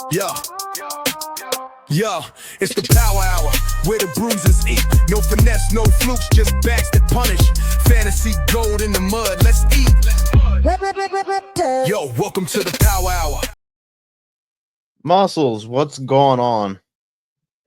Yo, yo, it's the power hour where the bruisers eat. No finesse, no flukes, just backs that punish. Fantasy gold in the mud, let's eat. Yo, welcome to the power hour. Muscles, what's going on?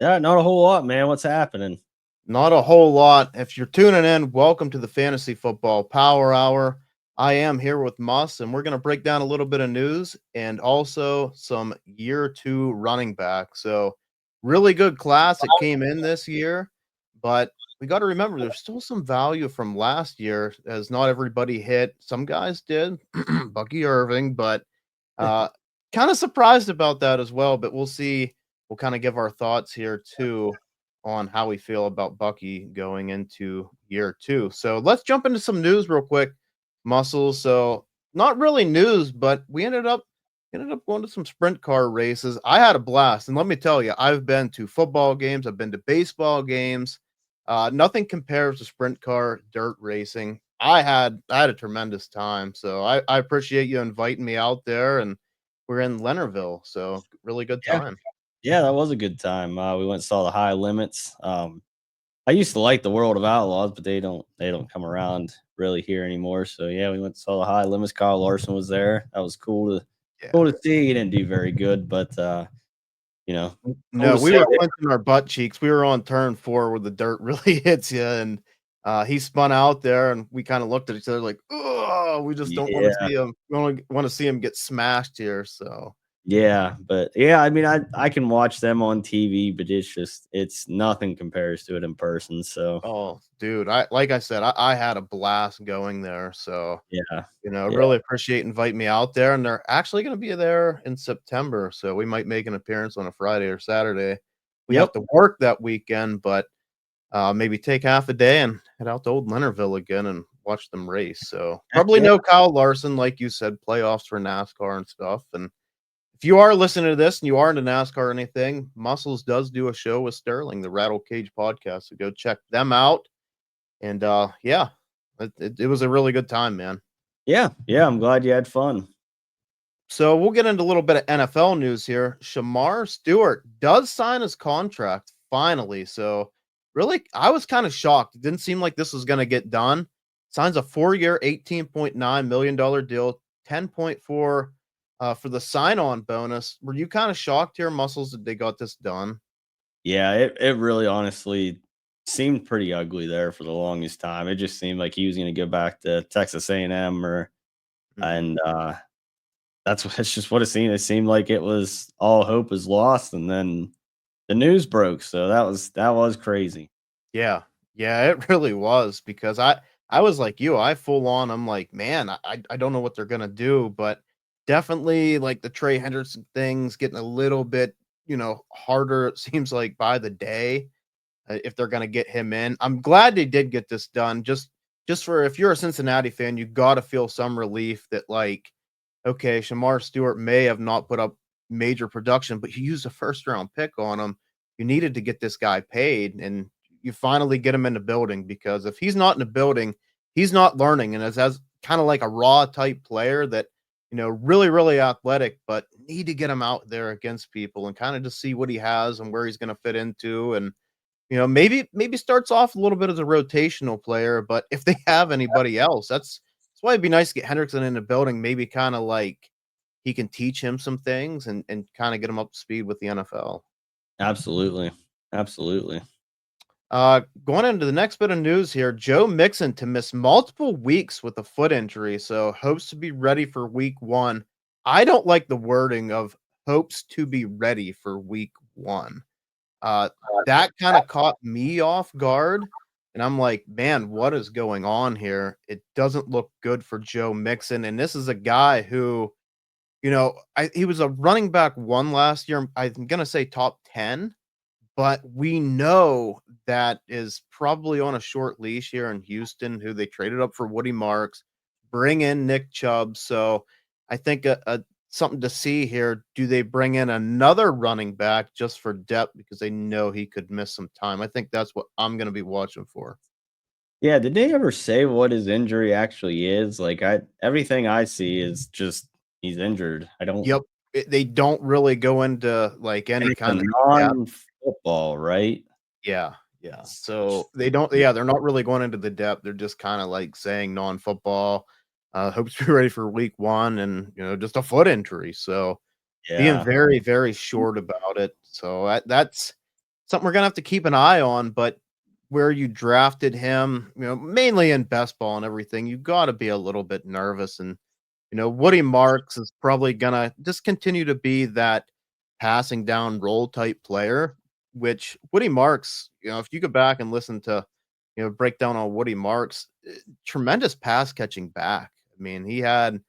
Yeah, not a whole lot, man. What's happening? Not a whole lot. If you're tuning in, welcome to the Fantasy Football Power Hour. I am here with Mus, and we're going to break down a little bit of news and also some year two running back. So, really good class that came in this year, but we got to remember there's still some value from last year as not everybody hit. Some guys did, Bucky Irving, but kind of surprised about that as well. But we'll see. We'll kind of give our thoughts here too on how we feel about Bucky going into year two. So let's jump into some news real quick, Muscles. So not really news, but we ended up going to some sprint car races. I had a blast, and let me tell you, I've been to football games, I've been to baseball games. Nothing compares to sprint car dirt racing. I had a tremendous time. So I appreciate you inviting me out there, and we're in Leonardville, so really good time. Yeah, that was a good time. We went and saw the High Limits. I used to like the World of Outlaws, but they don't come around really here anymore. So yeah, we went and saw the High Limits. Kyle Larson was there. That was cool to see. He didn't do very good, but no, we were clenching our butt cheeks. We were on turn 4 where the dirt really hits you, and he spun out there, and we kind of looked at each other like, oh, we just don't want to see him. We only want to see him get smashed here. So yeah, but yeah, I mean, I can watch them on TV, but it's nothing compares to it in person. So oh, dude, like I said, I had a blast going there. So yeah, really appreciate inviting me out there, and they're actually going to be there in September, so we might make an appearance on a Friday or Saturday. We have to work that weekend, but maybe take half a day and head out to old Leonardville again and watch them race. So probably no Kyle Larson, like you said, playoffs for NASCAR and stuff. And if you are listening to this and you are into NASCAR or anything, Muscles does do a show with Sterling, the Rattle Cage podcast. So go check them out. And it was a really good time, man. Yeah, I'm glad you had fun. So we'll get into a little bit of NFL news here. Shemar Stewart does sign his contract finally. So really, I was kind of shocked. It didn't seem like this was going to get done. Signs a 4-year, $18.9 million deal, 10.4 for the sign-on bonus. Were you kind of shocked here, Muscles, that they got this done? Yeah, it really honestly seemed pretty ugly there for the longest time. It just seemed like he was going to go back to Texas A&M and it's just what it seemed. It seemed like it was all hope is lost, and then the news broke. So that was crazy. Yeah, it really was, because I was like you. I'm like, man, I don't know what they're gonna do, but definitely like the Trey Henderson thing's getting a little bit harder. It seems like by the day, if they're gonna get him in. I'm glad they did get this done. Just for, if you're a Cincinnati fan, you got to feel some relief that, like, okay, Shemar Stewart may have not put up major production, but you used a first round pick on him. You needed to get this guy paid, and you finally get him in the building, because if he's not in the building, he's not learning. And as kind of like a raw type player that, really, really athletic, but need to get him out there against people and kind of just see what he has and where he's going to fit into. And, maybe starts off a little bit as a rotational player, but if they have anybody else, that's why it'd be nice to get Hendrickson in the building. Maybe kind of like he can teach him some things and kind of get him up to speed with the NFL. Absolutely. Going into the next bit of news here, Joe Mixon to miss multiple weeks with a foot injury, so hopes to be ready for week 1. I don't like the wording of hopes to be ready for week 1. That kind of caught me off guard, and I'm like, man, what is going on here? It doesn't look good for Joe Mixon, and this is a guy who, he was a running back 1 last year. I'm gonna say top 10. But we know that is probably on a short leash here in Houston, who they traded up for Woody Marks, bring in Nick Chubb. So I think something to see here. Do they bring in another running back just for depth because they know he could miss some time? I think that's what I'm going to be watching for. Yeah, did they ever say what his injury actually is? Like everything I see is just he's injured. I don't. Yep. they don't really go into like And any it's a kind of depth. non-football, right? Yeah, yeah. So they don't. Yeah, they're not really going into the depth. They're just kind of like saying non-football. Hopes to be ready for week 1, and just a foot injury. So being Yeah. very, very short about it. So that's something we're gonna have to keep an eye on. But where you drafted him, mainly in best ball and everything, you got to be a little bit nervous. And Woody Marks is probably gonna just continue to be that passing down role type player. Which Woody Marks, if you go back and listen to breakdown on Woody Marks, tremendous pass catching back. I mean, he had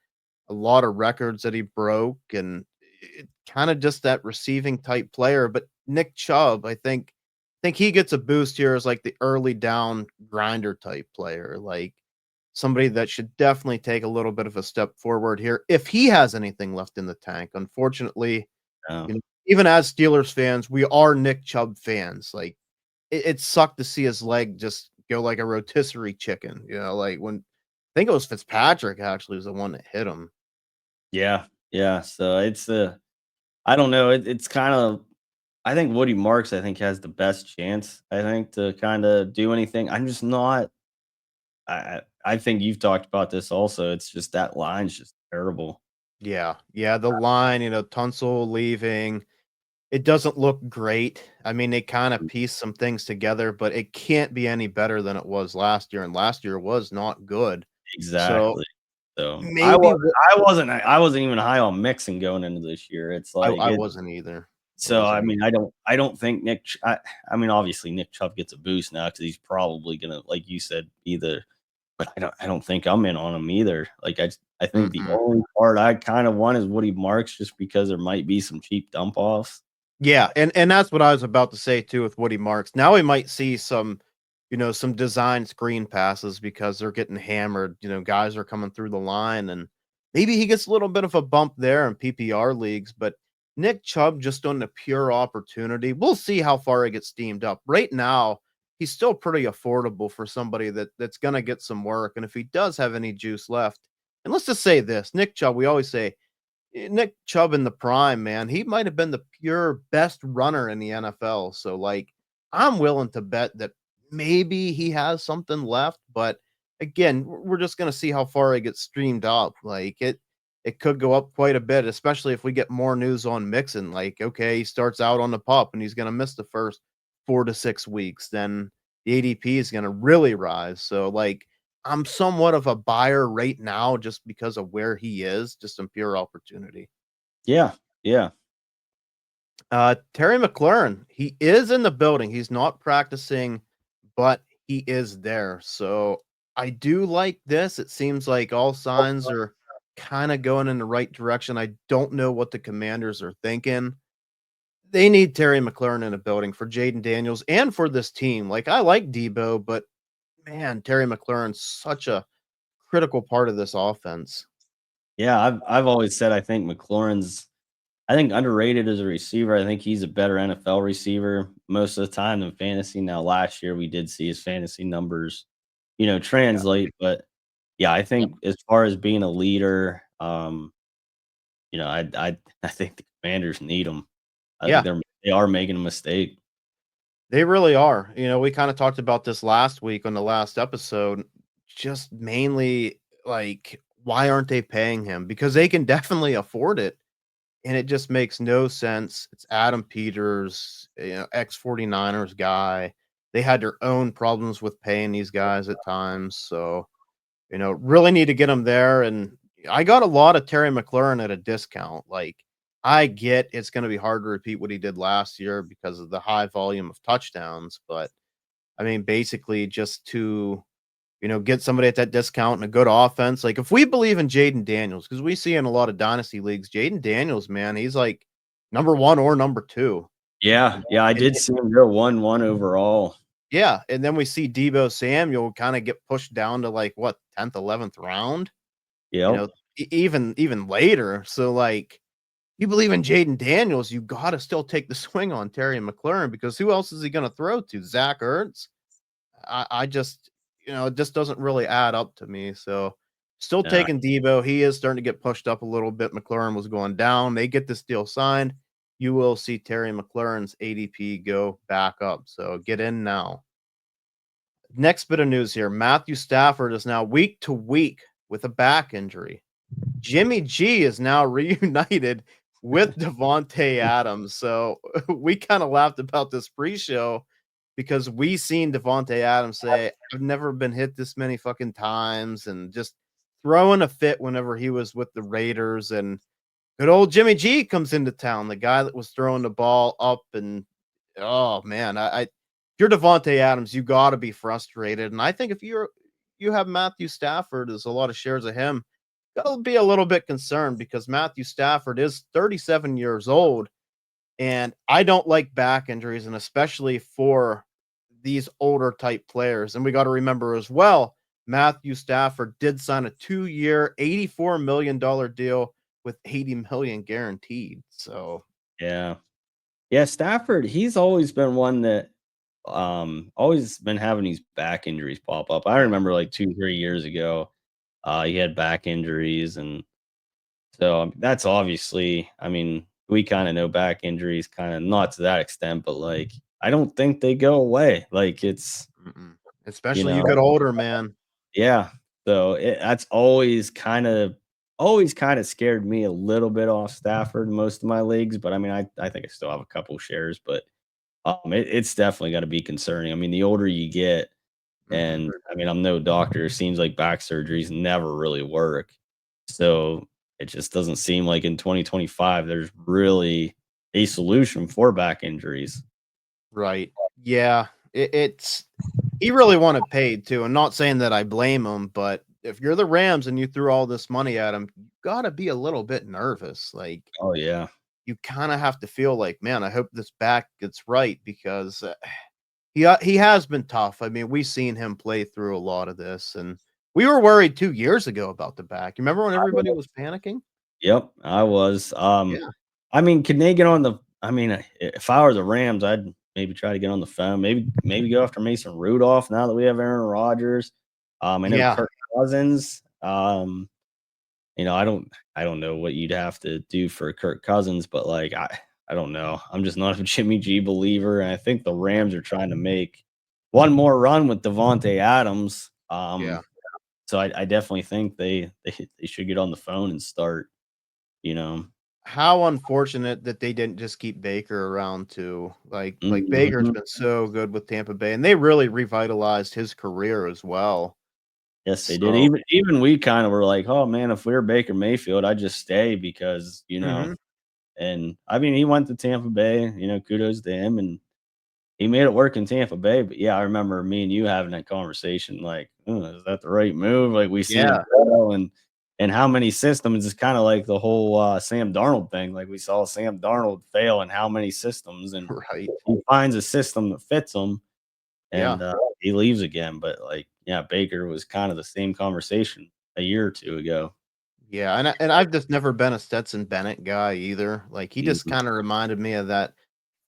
a lot of records that he broke, and kind of just that receiving type player. But Nick Chubb, I think he gets a boost here as like the early down grinder type player, like somebody that should definitely take a little bit of a step forward here if he has anything left in the tank. Unfortunately, Yeah. even as Steelers fans, we are Nick Chubb fans. Like it sucked to see his leg just go like a rotisserie chicken. Like when I think it was Fitzpatrick actually was the one that hit him. Yeah. Yeah. So it's I don't know. It's kind of I think Woody Marks, I think, has the best chance, I think, to kind of do anything. I'm just not. I think you've talked about this also. It's just that line's just terrible. Yeah, yeah, the line, Tunsil leaving, it doesn't look great. I mean, they kind of piece some things together, but it can't be any better than it was last year, and last year was not good. So Exactly. So maybe I wasn't even high on Mixon going into this year. It's I, like I it. wasn't either. I So I wasn't either. mean, I don't think I mean, obviously Nick Chubb gets a boost now because he's probably gonna, like you said, be the. But I don't think I'm in on him either. Like I think the Mm-mm. only part I kind of want is Woody Marks, just because there might be some cheap dump offs. Yeah, and that's what I was about to say too with Woody Marks. Now we might see some design screen passes because they're getting hammered. Guys are coming through the line, and maybe he gets a little bit of a bump there in PPR leagues. But Nick Chubb just on the pure opportunity. We'll see how far he gets steamed up. Right now, he's still pretty affordable for somebody that's gonna get some work. And if he does have any juice left, and let's just say this, Nick Chubb, we always say Nick Chubb in the prime, man, he might have been the pure best runner in the NFL. So, like, I'm willing to bet that maybe he has something left. But again, we're just gonna see how far he gets streamed up. Like it could go up quite a bit, especially if we get more news on Mixon. Like, okay, he starts out on the pup and he's gonna miss the first 4 to 6 weeks. Then the ADP is gonna really rise. So, like, I'm somewhat of a buyer right now just because of where he is, just some pure opportunity. Yeah, yeah, Terry McLaurin, he is in the building. He's not practicing, but he is there. So I do like this. It seems like all signs are kind of going in the right direction. I don't know what the Commanders are thinking. They need Terry McLaurin in a building for Jaden Daniels and for this team. Like, I like Debo, but man, Terry McLaurin's such a critical part of this offense. yeah. I've always said I think McLaurin's I think underrated as a receiver. I think he's a better NFL receiver most of the time than fantasy. Now, last year we did see his fantasy numbers, Yeah. translate, but yeah, I think as far as being a leader, I think the Commanders need him. I think Yeah, they are making a mistake. they really are. We kind of talked about this last week on the last episode. Just mainly like, why aren't they paying him? Because they can definitely afford it. And it just makes no sense. It's Adam Peters, ex 49ers guy. They had their own problems with paying these guys at times. So, really need to get him there. And I got a lot of Terry McLaurin at a discount. Like, I get it's going to be hard to repeat what he did last year because of the high volume of touchdowns. But I mean, basically, just to get somebody at that discount and a good offense. Like, if we believe in Jaden Daniels, because we see in a lot of dynasty leagues, Jaden Daniels, man, he's like number one or number two. Yeah, yeah, I And did see him go 1-1 overall. yeah, and then we see Debo Samuel kind of get pushed down to like what 10th, 11th round. You Yep. know, even later. So like, you believe in Jaden Daniels, you got to still take the swing on Terry McLaurin because who else is he going to throw to? Zach Ertz? I just, it just doesn't really add up to me. So Still Yeah. taking Debo. He is starting to get pushed up a little bit. McLaurin was going down. They get this deal signed. You will see Terry McLaurin's ADP go back up. So get in now. Next bit of news here. Matthew Stafford is now week to week with a back injury. Jimmy G is now reunited with Devontae Adams. So we kind of laughed about this pre-show because we seen Devontae Adams say, I've never been hit this many fucking times, and just throwing a fit whenever he was with the Raiders. And good old Jimmy G comes into town, the guy that was throwing the ball up. And oh man, if you're Devontae Adams, you got to be frustrated. And I think if you have Matthew Stafford, there's a lot of shares of him, gotta be a little bit concerned because Matthew Stafford is 37 years old, and I don't like back injuries, and especially for these older type players. And we got to remember as well, Matthew Stafford did sign a 2-year, $84 million deal with 80 million guaranteed. So Yeah. Yeah, Stafford, he's always been one that always been having these back injuries pop up. I remember like 2, 3 years ago, he had back injuries, and so that's obviously, I mean, we kind of know back injuries, kind of not to that extent, but like I don't think they go away. Like it's, mm-mm. you Especially you know, get older, man. yeah. So that's always kind of scared me a little bit off Stafford in most of my leagues. But I mean, I think I still have a couple shares, but it's definitely got to be concerning. I mean, the older you get, Mhm. and I mean, I'm no doctor. It seems like back surgeries never really work. So it just doesn't seem like in 2025 there's really a solution for back injuries. Right. Yeah. It's he really wanted paid too. And not saying that I blame him, but if you're the Rams and you threw all this money at him, you gotta be a little bit nervous. Like Oh yeah. you kind of have to feel like, man, I hope this back gets right because he has been tough. I mean, we've seen him play through a lot of this, and we were worried 2 years ago about the back. You remember when everybody was panicking? Yep, I was. Yeah. I mean, can they get on the? I mean, if I were the Rams, I'd maybe try to get on the phone. Maybe go after Mason Rudolph now that we have Aaron Rodgers. I know Yeah. Kirk Cousins. I don't know what you'd have to do for Kirk Cousins, but like I don't know. I'm just not a Jimmy G believer, and I think the Rams are trying to make one more run with Devontae Adams. Yeah. So I definitely think they should get on the phone and start. You know. How unfortunate that they didn't just keep Baker around too. Like Baker's Mhm. been so good with Tampa Bay, and they really revitalized his career as well. Yes, they did. So, Even we kind of were like, "Oh man, if we were Baker Mayfield, I'd just stay because mhm. And I mean, he went to Tampa Bay. Kudos to him, and he made it work in Tampa Bay. But yeah, I remember me and you having that conversation. Like, is that the right move? Like we seen him Yeah. fail, and how many systems is kind of like the whole Sam Darnold thing. Like we saw Sam Darnold fail in how many systems, and Right. he finds a system that fits him, Yeah. and he leaves again. But like, yeah, Baker was kind of the same conversation a year or two ago. Yeah, and I've just never been a Stetson Bennett guy either. Like he just Mhm. kind of reminded me of that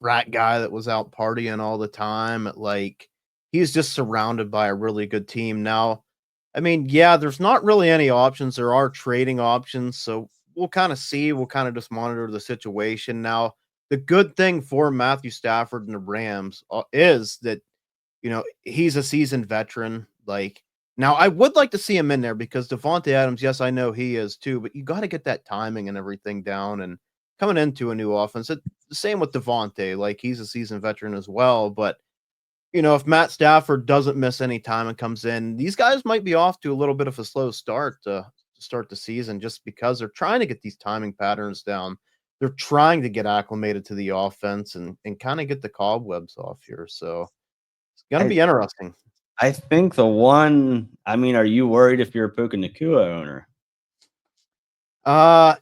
frat guy that was out partying all the time. Like he's just surrounded by a really good team. Now, I mean, yeah, there's not really any options. There are trading options, so we'll kind of see. We'll kind of just monitor the situation. Now, the good thing for Matthew Stafford and the Rams is that he's a seasoned veteran. Like now, I would like to see him in there because Devontae Adams, yes, I know he is too, but you got to get that timing and everything down. And coming into a new offense, the same with Devontae. Like he's a seasoned veteran as well. But if Matt Stafford doesn't miss any time and comes in, these guys might be off to a little bit of a slow start to start the season just because they're trying to get these timing patterns down. They're trying to get acclimated to the offense and kind of get the cobwebs off here. So it's gonna I be interesting. I think the one. I mean, are you worried if you're a Puka Nakua owner? Uh,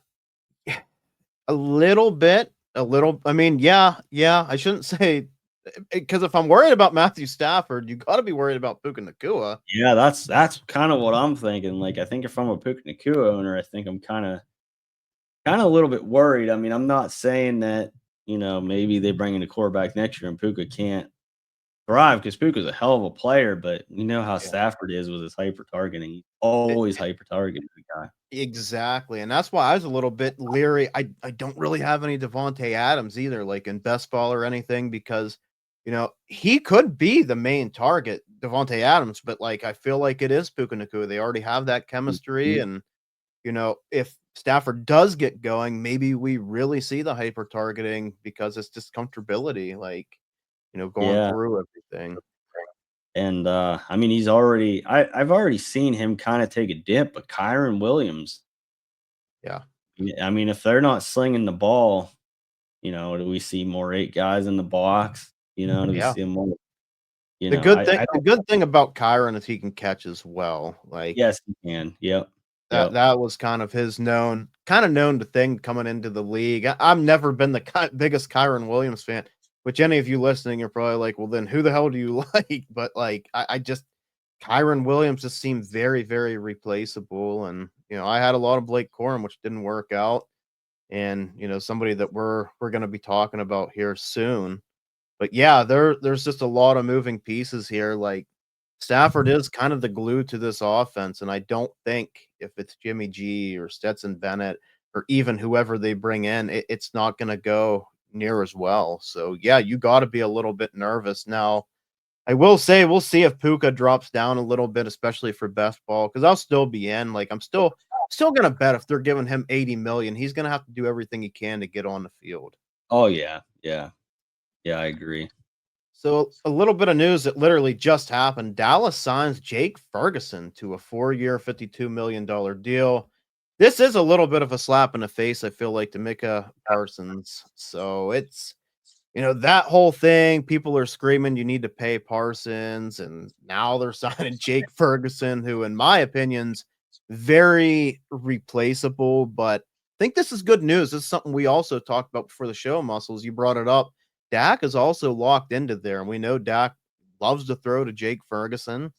a little bit, a little. I mean, yeah. I shouldn't say because if I'm worried about Matthew Stafford, you got to be worried about Puka Nakua. Yeah, that's kind of what I'm thinking. Like, I think if I'm a Puka Nakua owner, I think I'm kind of a little bit worried. I mean, I'm not saying that maybe they bring in a quarterback next year and Puka can't thrive because Puka's a hell of a player, but you know how Yeah. Stafford is with his hyper targeting. He's always hyper targeting the guy. Exactly, and that's why I was a little bit leery. I don't really have any Devontae Adams either, like in best ball or anything, because he could be the main target, Devontae Adams, but like I feel like it is Puka Nacua. They already have that chemistry, Mhm. and if Stafford does get going, maybe we really see the hyper targeting because it's just comfortability, like going Yeah. through everything. And I mean, I've already seen him kind of take a dip, but Kyron Williams, Yeah. I mean, if they're not slinging the ball, do we see more 8 guys in the box? Do we Yeah. see more? The I the don't. good thing about Kyron is he can catch as well. Like Yes, he can. Yep. that Yep. that was kind of his known to thing coming into the league. I've never been the biggest Kyron Williams fan, which any of you listening, you're probably like, well, then who the hell do you like? But like, I just Kyron Williams just seemed very, very replaceable. And I had a lot of Blake Corum, which didn't work out. And somebody that we're going to be talking about here soon. But yeah, there's just a lot of moving pieces here. Like Stafford is kind of the glue to this offense, and I don't think if it's Jimmy G or Stetson Bennett or even whoever they bring in, it's not going to go near as well. So yeah, you got to be a little bit nervous now. I will say we'll see if Puka drops down a little bit, especially for best ball, because I'll still be in. Like I'm still gonna bet if they're giving him 80 million, he's gonna have to do everything he can to get on the field. Oh yeah. Yeah. Yeah. I agree. So a little bit of news that literally just happened. Dallas signs Jake Ferguson to a 4-year, $52 million deal. This is a little bit of a slap in the face, I feel like, to Micah Parsons. So it's that whole thing. People are screaming you need to pay Parsons, and now they're signing Jake Ferguson, who, in my opinions, very replaceable. But I think this is good news. This is something we also talked about before the show, Muscles. You brought it up. Dak is also locked into there, and we know Dak loves to throw to Jake Ferguson,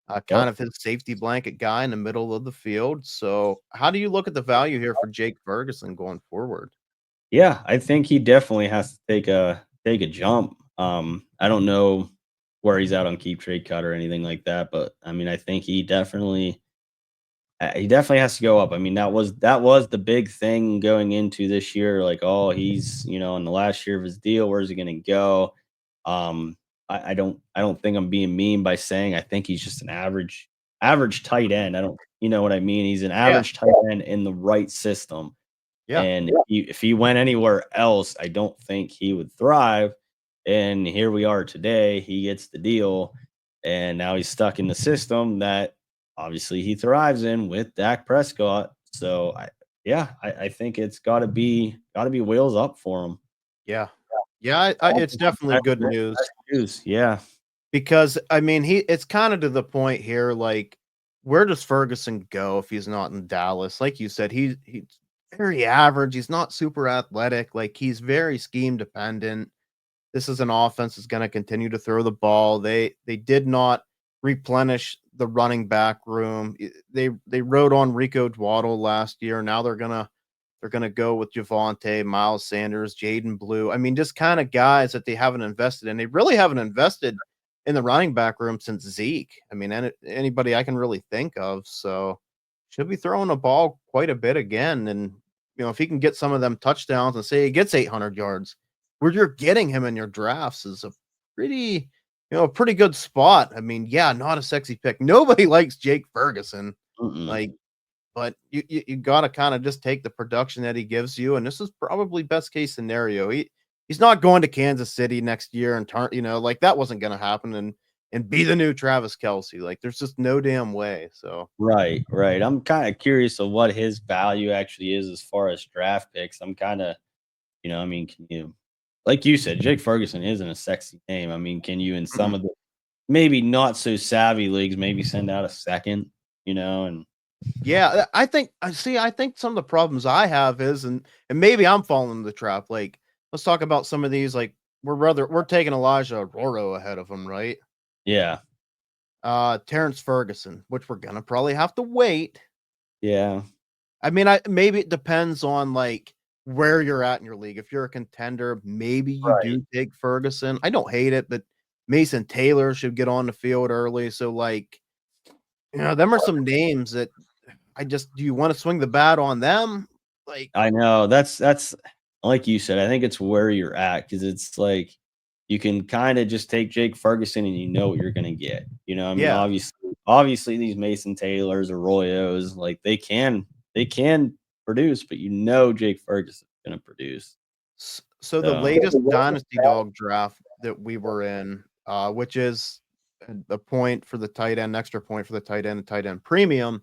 kind Yep. of his safety blanket guy in the middle of the field. So, how do you look at the value here for Jake Ferguson going forward? Yeah, I think he definitely has to take a jump. I don't know where he's at on keep trade cut or anything like that, but I mean, I think he definitely has to go up. I mean, that was the big thing going into this year. Like, oh, he's in the last year of his deal. Where's he going to go? I don't think I'm being mean by saying I think he's just an average tight end. I don't, you know what I mean? He's an Yeah, average tight end in the right system. yeah. And if he went anywhere else, I don't think he would thrive. And here we are today. He gets the deal, and now he's stuck in the system that obviously he thrives in with Dak Prescott. So I think it's gotta be wheels up for him. Yeah. Yeah, it's definitely good news News. Yeah. because, I mean, it's kinda to the point here, like, where does Ferguson go if he's not in Dallas? Like you said, he's very average, he's not super athletic, like, he's very scheme dependent. This is an offense that's gonna continue to throw the ball. They did not replenish the running back room. They rode on Rico Dwaddle last year. Now they're gonna go with Javonte, Miles Sanders, Jaden Blue. I mean, just kind of guys that they haven't invested in. They really haven't invested in the running back room since Zeke. I mean, anybody I can really think of. So should be throwing the ball quite a bit again. And if he can get some of them touchdowns and say he gets 800 yards, where you're getting him in your drafts is a pretty good spot. I mean, yeah, not a sexy pick. Nobody likes Jake Ferguson. Mm-mm. Like, but you gotta kinda just take the production that he gives you, and this is probably best case scenario. He's not going to Kansas City next year and like, that wasn't gonna happen and be the new Travis Kelce. Like, there's just no damn way, so Right, right. I'm kind of curious of what his value actually is as far as draft picks. I'm kind of, I mean, can you, like you said, Jake Ferguson isn't a sexy name. I mean, can you in some Mhm. of the maybe not so savvy leagues maybe send out a second, and Yeah, I think some of the problems I have is and maybe I'm falling in the trap, like, let's talk about some of these, like, we're taking Elijah Roro ahead of him, right? yeah, Terrence Ferguson, which we're gonna probably have to wait. yeah, I mean, I maybe it depends on, like, where you're at in your league. If you're a contender, maybe you right, do take Ferguson. I don't hate it, but Mason Taylor should get on the field early. So, like, them are some names that do you want to swing the bat on them? Like, I know that's like you said. I think it's where you're at because it's like you can kind of just take Jake Ferguson and you know what you're gonna get. I mean, yeah. obviously these Mason Taylors, Arroyos, like they can produce, but Jake Ferguson's gonna produce. So the latest Dynasty Dog draft that we were in, which is a point for the tight end, extra point for the tight end, and tight end premium,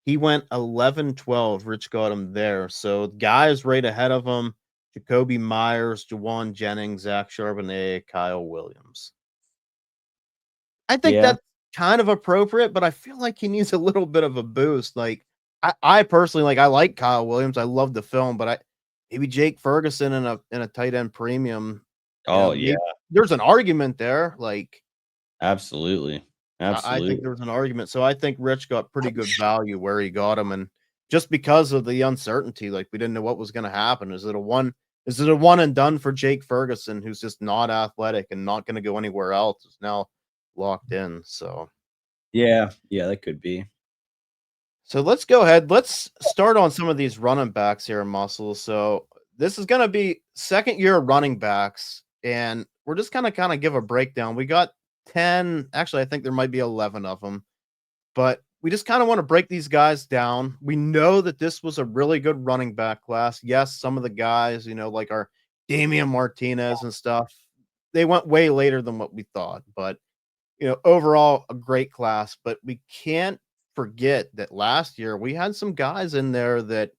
he went 11-12. Rich got him there. So guys right ahead of him, Jacoby Myers, Jawan Jennings, Zach Charbonnet, Kyle Williams. I think that's kind of appropriate, but I feel like he needs a little bit of a boost. Like, I personally, I like Kyle Williams. I love the film, but maybe Jake Ferguson in a tight end premium. Oh, yeah. There's an argument there. Like, absolutely. I think there's an argument. So I think Rich got pretty good value where he got him. And just because of the uncertainty, like, we didn't know what was going to happen. Is it a one and done for Jake Ferguson, who's just not athletic and not going to go anywhere else? Is now locked in. So yeah, that could be. So let's go ahead. Let's start on some of these running backs here, Muscles. So this is going to be second year running backs, and we're just kind of give a breakdown. We got 10, actually, I think there might be 11 of them, but we just kind of want to break these guys down. We know that this was a really good running back class. Yes, some of the guys, like our Damian Martinez and stuff, they went way later than what we thought, but overall a great class. But we can't forget that last year we had some guys in there that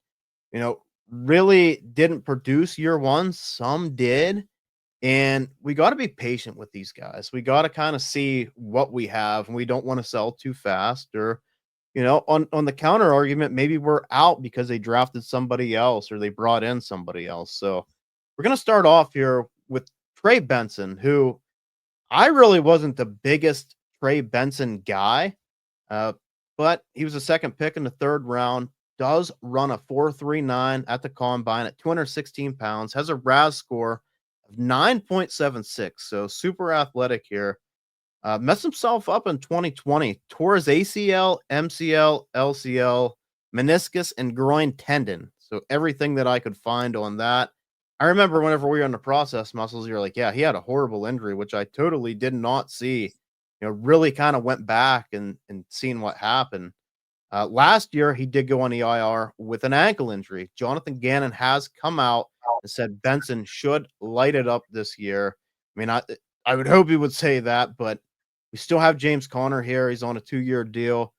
really didn't produce year one. Some did, and we got to be patient with these guys. We got to kind of see what we have, and we don't want to sell too fast. Or on the counter argument, maybe we're out because they drafted somebody else or they brought in somebody else. So we're going to start off here with Trey Benson, who I really wasn't the biggest Trey Benson guy, but he was a second pick in the third round, does run a 4.39 at the combine at 216 pounds, has a RAS score of 9.76, so super athletic here. Messed himself up in 2020, tore his ACL, MCL, LCL, meniscus, and groin tendon. So everything that I could find on that. I remember whenever we were in the process, Muscles, you're like, yeah, he had a horrible injury, which I totally did not see. Really kind of went back and seen what happened. Last year, he did go on the IR with an ankle injury. Jonathan Gannon has come out and said Benson should light it up this year. I mean, I would hope he would say that, but we still have James Conner here. He's on a 2-year deal.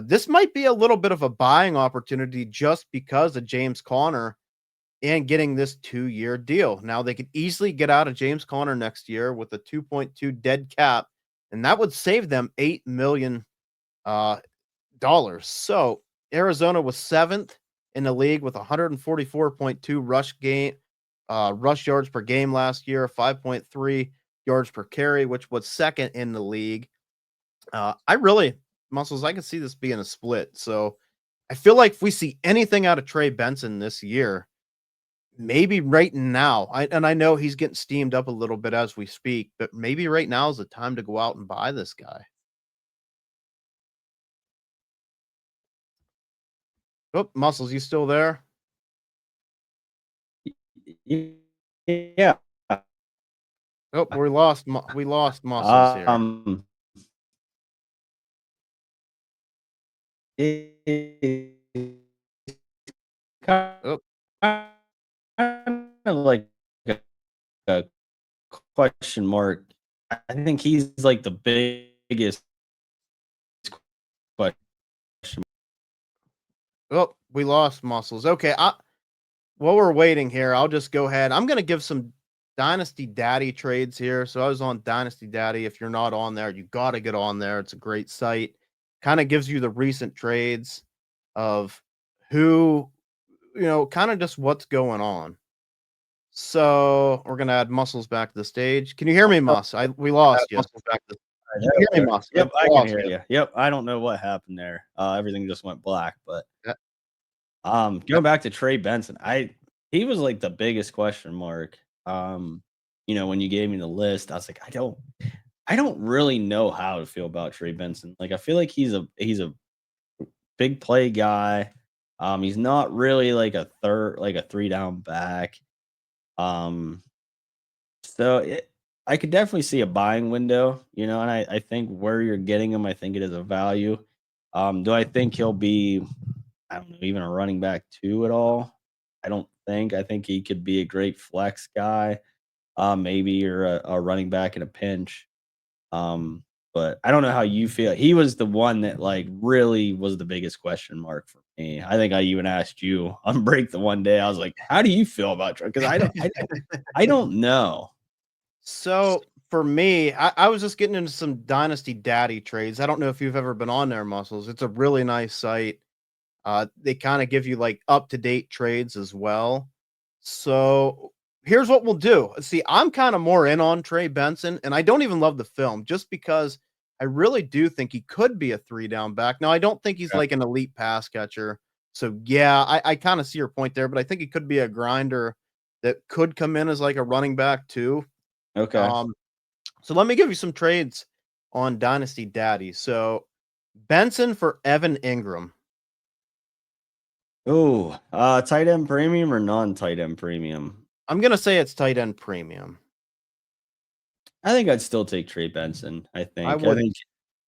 This might be a little bit of a buying opportunity just because of James Conner and getting this 2-year deal. Now, they could easily get out of James Conner next year with a 2.2 dead cap, and that would save them $8 million. So Arizona was 7th in the league with 144.2 rush yards per game last year, 5.3 yards per carry, which was second in the league. Muscles, I can see this being a split. So I feel like if we see anything out of Trey Benson this year, maybe right now, I know he's getting steamed up a little bit as we speak, but maybe right now is the time to go out and buy this guy. Oh, Muscles, you still there? Yeah. Oh, we lost Muscles here. Kind of like a question mark. I think he's like the biggest question. Oh, we lost Muscles. Okay, while we're waiting here, I'll just go ahead. I'm going to give some Dynasty Daddy trades here. So I was on Dynasty Daddy. If you're not on there, you got to get on there. It's a great site. Kind of gives you the recent trades of who, kind of just what's going on. So we're going to add Muscles back to the stage. Can you hear me, Mus? We lost you. Muscles back to Can you hear me, Mus? Yep, I can hear you. Yep, I don't know what happened there. Everything just went black, but going back to Trey Benson, he was like the biggest question mark. When you gave me the list, I was like, I don't really know how to feel about Trey Benson. Like, I feel like he's a big play guy. He's not really like a 3 down back. Um, so I could definitely see a buying window, and I think where you're getting him, I think it is a value. Do I think he'll be, I don't know, even a running back two at all? I don't think. I think he could be a great flex guy, maybe, or a running back in a pinch. Um, but I don't know how you feel. He was the one that like really was the biggest question mark for me. I think I even asked you on break the one day. I was like, "How do you feel about Trey?" Because I don't know. So for me, I was just getting into some Dynasty Daddy trades. I don't know if you've ever been on there, Muscles. It's a really nice site. They kind of give you like up to date trades as well. So here's what we'll do. See, I'm kind of more in on Trey Benson, and I don't even love the film just because I really do think he could be a 3 down back. Now, I don't think he's Yeah. like an elite pass catcher. So yeah, I kind of see your point there, but I think he could be a grinder that could come in as like a running back too. Okay. Um, so let me give you some trades on Dynasty Daddy. So Benson for Evan Ingram. Oh, tight end premium or non-tight end premium? I'm gonna say it's tight end premium. I think I'd still take Trey Benson. I I think. I would. think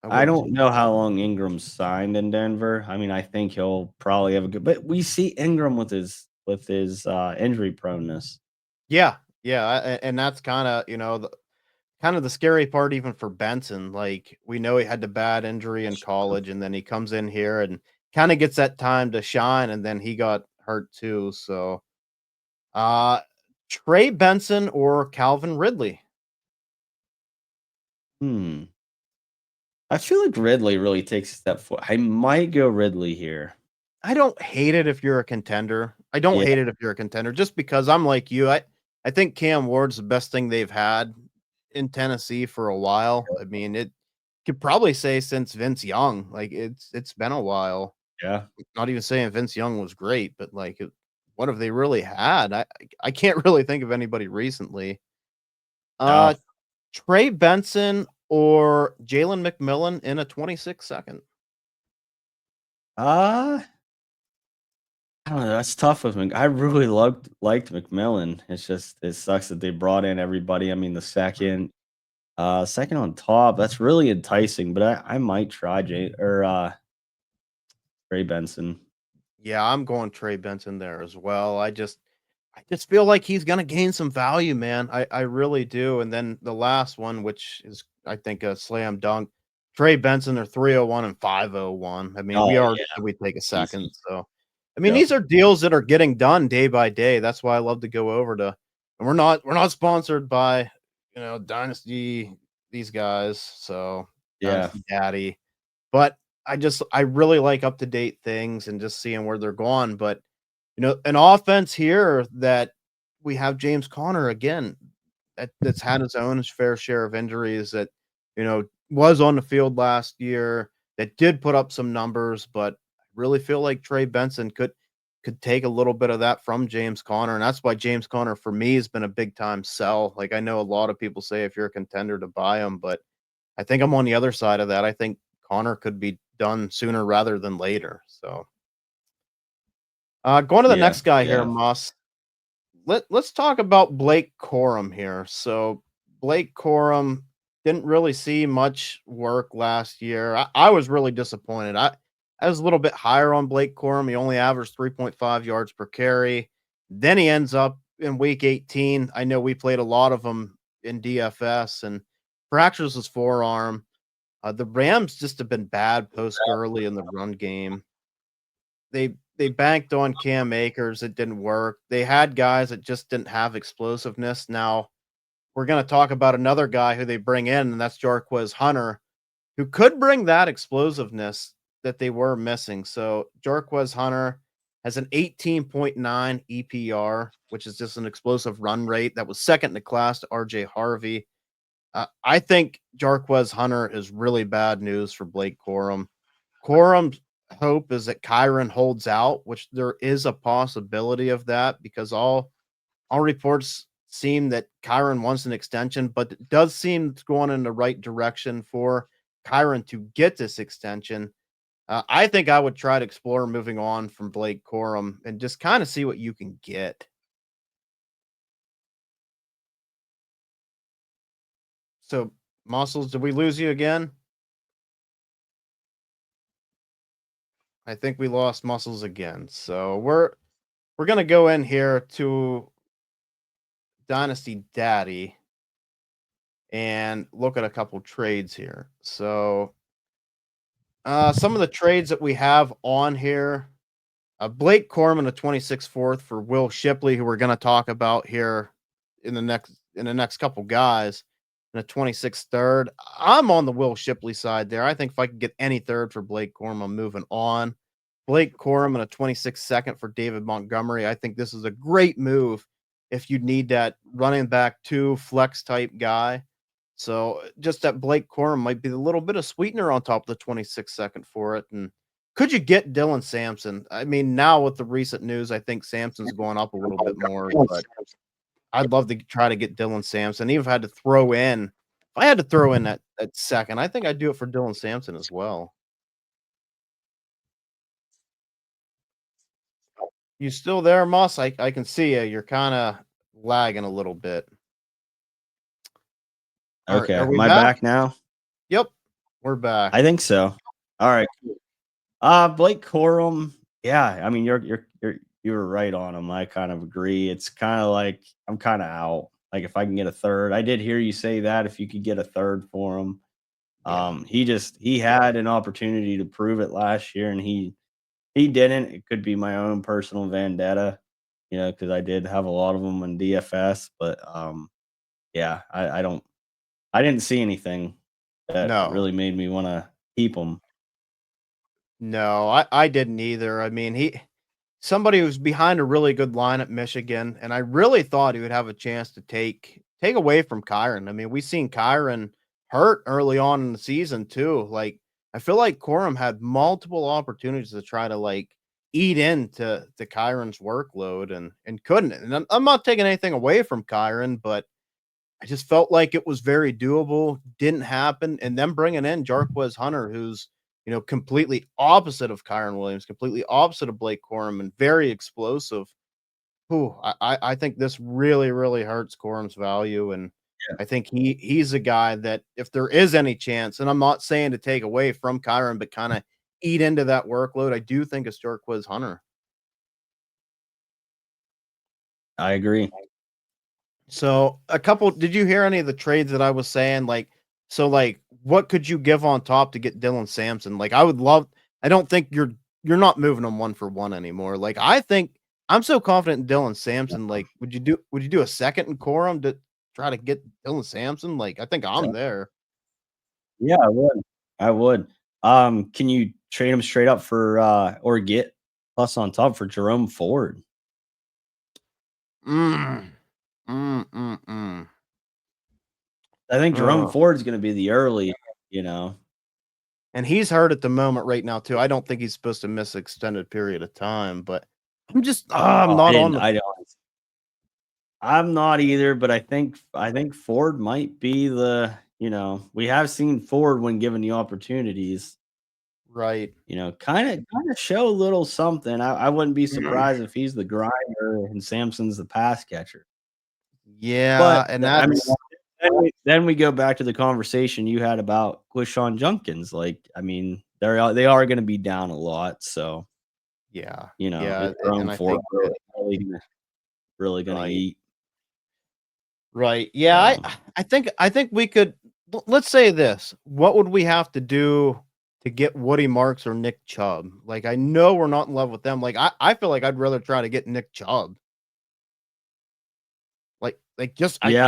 I I would don't too. know how long Ingram's signed in Denver. I mean, I think he'll probably have a good, but we see Ingram with his injury proneness. Yeah, yeah, and that's kind of the scary part even for Benson. Like we know he had the bad injury in college, and then he comes in here and kind of gets that time to shine, and then he got hurt too. So, uh, Trey Benson or Calvin Ridley. Hmm. I feel like Ridley really takes a step forward. I might go Ridley here. I don't hate it if you're a contender. I don't Yeah, hate it if you're a contender, just because I'm like you. I think Cam Ward's the best thing they've had in Tennessee for a while. I mean, it could probably say since Vince Young. Like it's been a while. yeah. Not even saying Vince Young was great, but like what have they really had? I can't really think of anybody recently. No. Uh Trey Benson or Jalen McMillan in a 26 second. Uh I don't know. That's tough with Mc I really liked McMillan. It's just it sucks that they brought in everybody. I mean, the second on top, that's really enticing, but I might try Trey Benson. Yeah, I'm going Trey Benson there as well. I just feel like he's gonna gain some value, man. I really do. And then the last one, which is I think a slam dunk, Trey Benson are 301 and 501. I mean, we Oh, already yeah, said we take a second. easy. So I mean, Yep. these are deals that are getting done day by day. That's why I love to go over to and we're not sponsored by Dynasty, these guys. So Yeah. Dynasty Daddy. But I really like up to date things and just seeing where they're going. But an offense here that we have James Conner again that's had his own fair share of injuries that was on the field last year that did put up some numbers, but I really feel like Trey Benson could take a little bit of that from James Conner, and that's why James Conner for me has been a big time sell. Like I know a lot of people say if you're a contender to buy him, but I think I'm on the other side of that. I think Connor could be done sooner rather than later. So, going to the Yeah. next guy here, Yeah. Moss. Let's talk about Blake Corum here. So, Blake Corum didn't really see much work last year. I was really disappointed. I was a little bit higher on Blake Corum. He only averaged 3.5 yards per carry. Then he ends up in week 18. I know we played a lot of them in DFS and fractures his forearm. The Rams just have been bad post Gurley in the run game. They banked on Cam Akers, it didn't work. They had guys that just didn't have explosiveness. Now we're going to talk about another guy who they bring in, and that's Jarquez Hunter, who could bring that explosiveness that they were missing. So Jarquez Hunter has an 18.9 EPR, which is just an explosive run rate that was second in the class to RJ Harvey. I think Jarquez Hunter is really bad news for Blake Corum. Corum's hope is that Kyron holds out, which there is a possibility of that because all reports seem that Kyron wants an extension, but it does seem it's going in the right direction for Kyron to get this extension. I think I would try to explore moving on from Blake Corum and just kind of see what you can get. So, Muscles, did we lose you again? I think we lost Muscles again. So we're gonna go in here to Dynasty Daddy and look at a couple trades here. So some of the trades that we have on here, Blake Corum, a 26th fourth for Will Shipley, who we're going to talk about here in the next couple guys, and a 26th third. I'm on the Will Shipley side there. I think if I could get any third for Blake Corum, I'm moving on. Blake Corum and a 26th second for David Montgomery. I think this is a great move if you need that running back 2 flex type guy. So just that Blake Corum might be a little bit of sweetener on top of the 26 second for it. And could you get Dylan Sampson? I mean, now with the recent news, I think Sampson's going up a little bit more, but I'd love to try to get Dylan Sampson. Even if I had to throw in, that second, I think I'd do it for Dylan Sampson as well. You still there, Moss? I can see you. You're kind of lagging a little bit. Okay, am I back now? Yep, we're back. I think so. All right. Blake Corum. Yeah, I mean you were right on him. I kind of agree. It's kind of like I'm kind of out. Like if I can get a third, I did hear you say that if you could get a third for him. He had an opportunity to prove it last year, and he didn't. It could be my own personal vendetta, because I did have a lot of them in DFS. But yeah, I didn't see anything that really made me want to keep him. No, I didn't either. I mean, somebody who's behind a really good line at Michigan, and I really thought he would have a chance to take away from Kyron. I mean, we seen Kyron hurt early on in the season too. Like, I feel like Corum had multiple opportunities to try to like eat into Kyron's workload and couldn't. And I'm not taking anything away from Kyron, but I just felt like it was very doable. Didn't happen. And then bringing in Jarquez Hunter, who's completely opposite of Kyron Williams, completely opposite of Blake Corum, and very explosive. I think this really, really hurts Corum's value. And I think he's a guy that if there is any chance, and I'm not saying to take away from Kyron, but kind of eat into that workload, I do think it's Jarquez Hunter. I agree. So did you hear any of the trades that I was saying? What could you give on top to get Dylan Sampson? I don't think you're not moving them 1-for-1 anymore. Like, I think I'm so confident in Dylan Sampson. Like, would you do a second in Corum to try to get Dylan Sampson? Like, I think I'm there. Yeah, I would. Can you trade him straight up for or get plus on top for Jerome Ford? I think Jerome Ford's going to be the early, and he's hurt at the moment right now too. I don't think he's supposed to miss an extended period of time, but I'm not either, but I think Ford might be we have seen Ford when given the opportunities. Right. Kind of show a little something. I wouldn't be surprised if he's the grinder and Sampson's the pass catcher. Yeah, but, and that's then we go back to the conversation you had about Quishon Junkins. Like, I mean, they are going to be down a lot, so yeah, and Ford really going to eat. Right. Yeah, I think we could. Let's say this. What would we have to do to get Woody Marks or Nick Chubb? Like, I know we're not in love with them. Like, I feel like I'd rather try to get Nick Chubb. I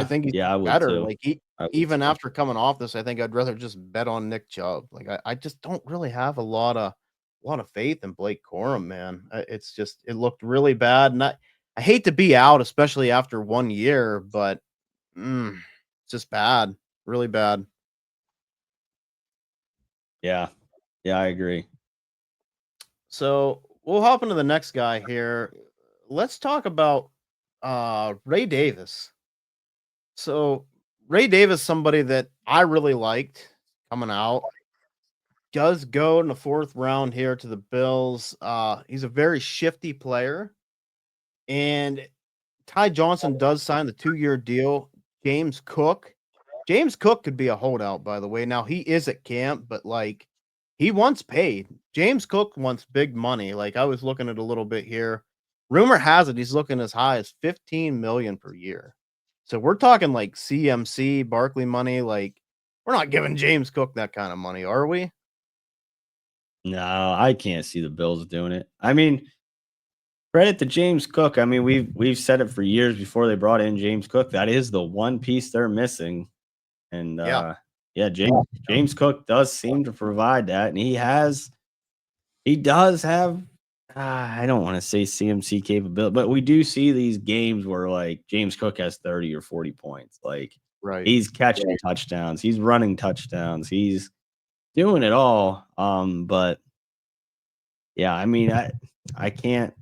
think he's better. Too. Like, even after coming off this, I think I'd rather just bet on Nick Chubb. Like, I just don't really have a lot of faith in Blake Corum, man. It looked really bad, and I hate to be out, especially after 1 year, but it's just bad, really bad. Yeah, I agree. So we'll hop into the next guy here. Let's talk about Ray Davis. So Ray Davis, somebody that I really liked coming out, does go in the 4th round here to the Bills. He's a very shifty player, and Ty Johnson does sign the 2-year deal. James Cook could be a holdout, by the way. Now he is at camp, but like he wants paid. James Cook wants big money. Like I was looking at a little bit here. Rumor has it he's looking as high as 15 million per year. So we're talking like CMC, Barkley money. Like we're not giving James Cook that kind of money, are we? No, I can't see the Bills doing it. I mean, credit to James Cook. I mean, we've said it for years before they brought in James Cook. That is the one piece they're missing. And Yeah. yeah, James Cook does seem to provide that, and he does have I don't want to say CMC capability, but we do see these games where like James Cook has 30 or 40 points. Like Right. he's catching touchdowns, he's running touchdowns, he's doing it all. But yeah, I mean, I can't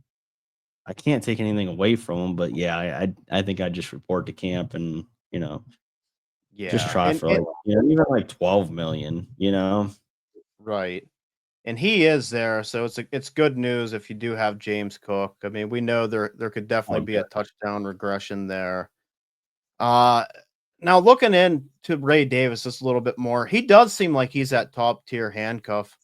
take anything away from him, but yeah, I think I'd just report to camp and Yeah. just try for like even like 12 million, right. And he is there, so it's good news if you do have James Cook. I mean, we know there could definitely be a touchdown regression there. Now looking into Ray Davis just a little bit more, he does seem like he's that top tier handcuff.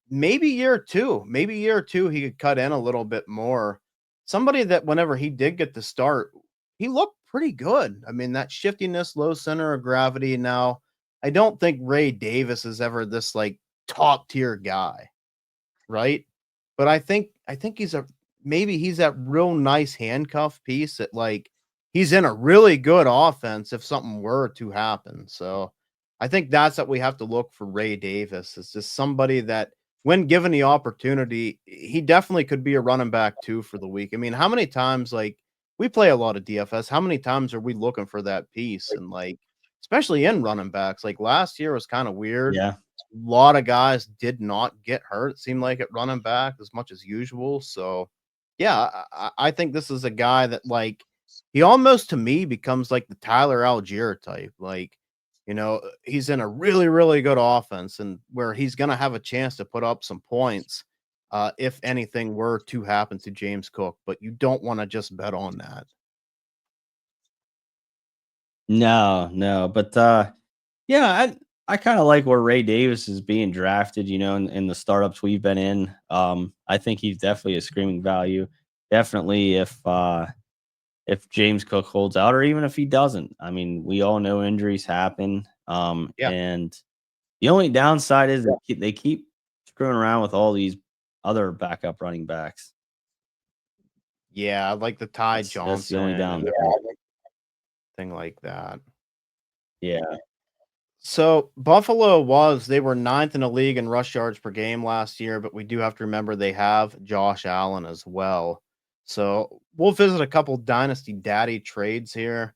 Maybe year two, he could cut in a little bit more. Somebody that whenever he did get the start, he looked pretty good. I mean, that shiftiness, low center of gravity. Now, I don't think Ray Davis is ever this like top tier guy, right? But I think he's that real nice handcuff piece that like he's in a really good offense if something were to happen. So I think that's what we have to look for Ray Davis. Is just somebody that when given the opportunity, he definitely could be a running back too for the week. I mean, how many times like we play a lot of DFS, how many times are we looking for that piece? And like especially in running backs, like last year was kind of weird. Yeah. A lot of guys did not get hurt, it seemed like, at running back as much as usual. So, yeah, I think this is a guy that, like, he almost to me becomes like the Tyler Algier type. Like, he's in a really, really good offense and where he's going to have a chance to put up some points if anything were to happen to James Cook. But you don't want to just bet on that. No, but yeah, I kind of like where Ray Davis is being drafted, in the startups we've been in. I think he's definitely a screaming value. Definitely if James Cook holds out or even if he doesn't. I mean, we all know injuries happen. Yeah. And the only downside is that they keep screwing around with all these other backup running backs. Yeah, like the Ty That's the Johnson only and downside. thing like that. Yeah. So Buffalo they were 9th in the league in rush yards per game last year, but we do have to remember they have Josh Allen as well. So we'll visit a couple dynasty daddy trades here.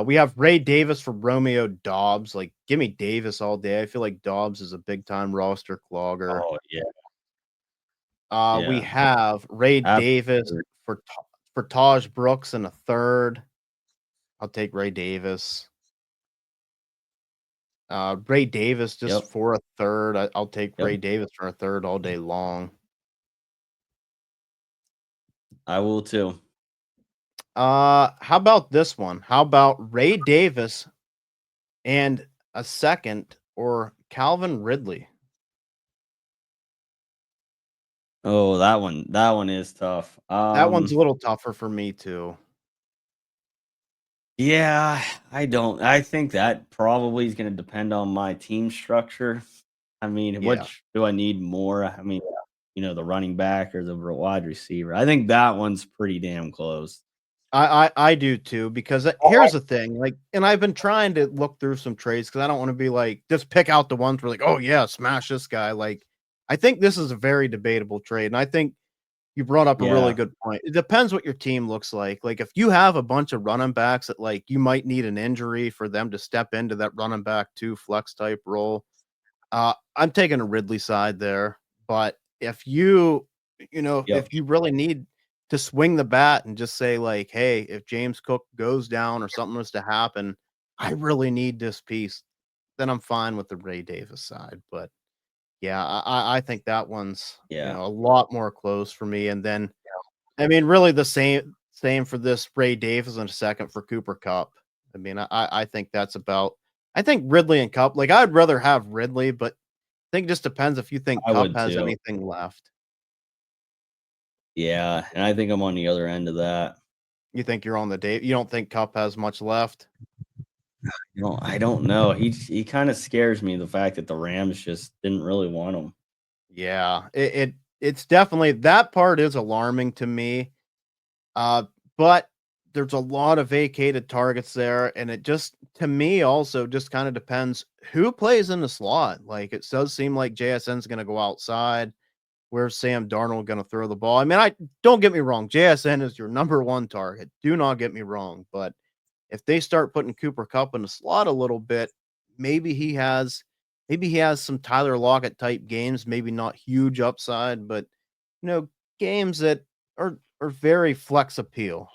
We have Ray Davis for Romeo Dobbs. Like, give me Davis all day. I feel like Dobbs is a big time roster clogger. Oh yeah. We have Ray Davis Absolutely. for Taj Brooks in a third. I'll take Ray Davis. Ray Davis just Yep. for a third. I'll take Yep. Ray Davis for a third all day long. I will too. How about this one? How about Ray Davis and a second or Calvin Ridley? Oh, that one is tough. That one's a little tougher for me too. Yeah, I think that probably is going to depend on my team structure. I mean, Yeah. which do I need more? I mean, the running back or the wide receiver. I think that one's pretty damn close. I do too, because here's the thing, like, and I've been trying to look through some trades because I don't want to be like, just pick out the ones where like, oh yeah, smash this guy. Like, I think this is a very debatable trade, and I think you brought up a really Yeah. good point. It depends what your team looks like. Like, if you have a bunch of running backs that like you might need an injury for them to step into that running back 2 flex type role, I'm taking a Ridley side there. But if Yep. if you really need to swing the bat and just say like, hey, if James Cook goes down or something was to happen, I really need this piece, then I'm fine with the Ray Davis side. But yeah, I think that one's Yeah. a lot more close for me. And then I mean, really the same for this Ray Davis and a second for Cooper Cup. I mean, I think that's about I think Ridley and Cup, like I'd rather have Ridley, but I think it just depends if you think I Cup would has too. anything left. Yeah, and I think I'm on the other end of that. You think you're on the date? You don't think Cup has much left? I don't know. He kind of scares me, the fact that the Rams just didn't really want him. Yeah, it's definitely that part is alarming to me. Uh, but there's a lot of vacated targets there, and it just to me also just kind of depends who plays in the slot. Like it does seem like JSN's going to go outside. Where's Sam Darnold going to throw the ball? I mean, I don't get me wrong, JSN is your number one target. Do not get me wrong, but if they start putting Cooper Cup in the slot a little bit, maybe he has some Tyler Lockett type games, maybe not huge upside, but games that are very flex appeal.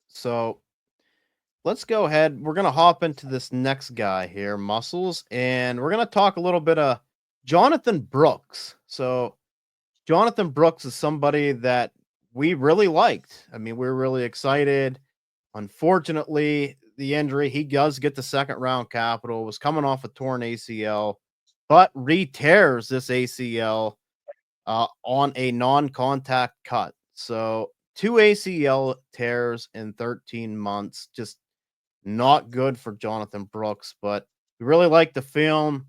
So let's go ahead. We're gonna hop into this next guy here, Muscles, and we're gonna talk a little bit of Jonathan Brooks. So Jonathan Brooks is somebody that we really liked. I mean, we're really excited. Unfortunately, the injury, he does get the second round capital, was coming off a torn ACL, but re-tears this ACL on a non-contact cut. So 2 ACL tears in 13 months. Just not good for Jonathan Brooks, but we really liked the film.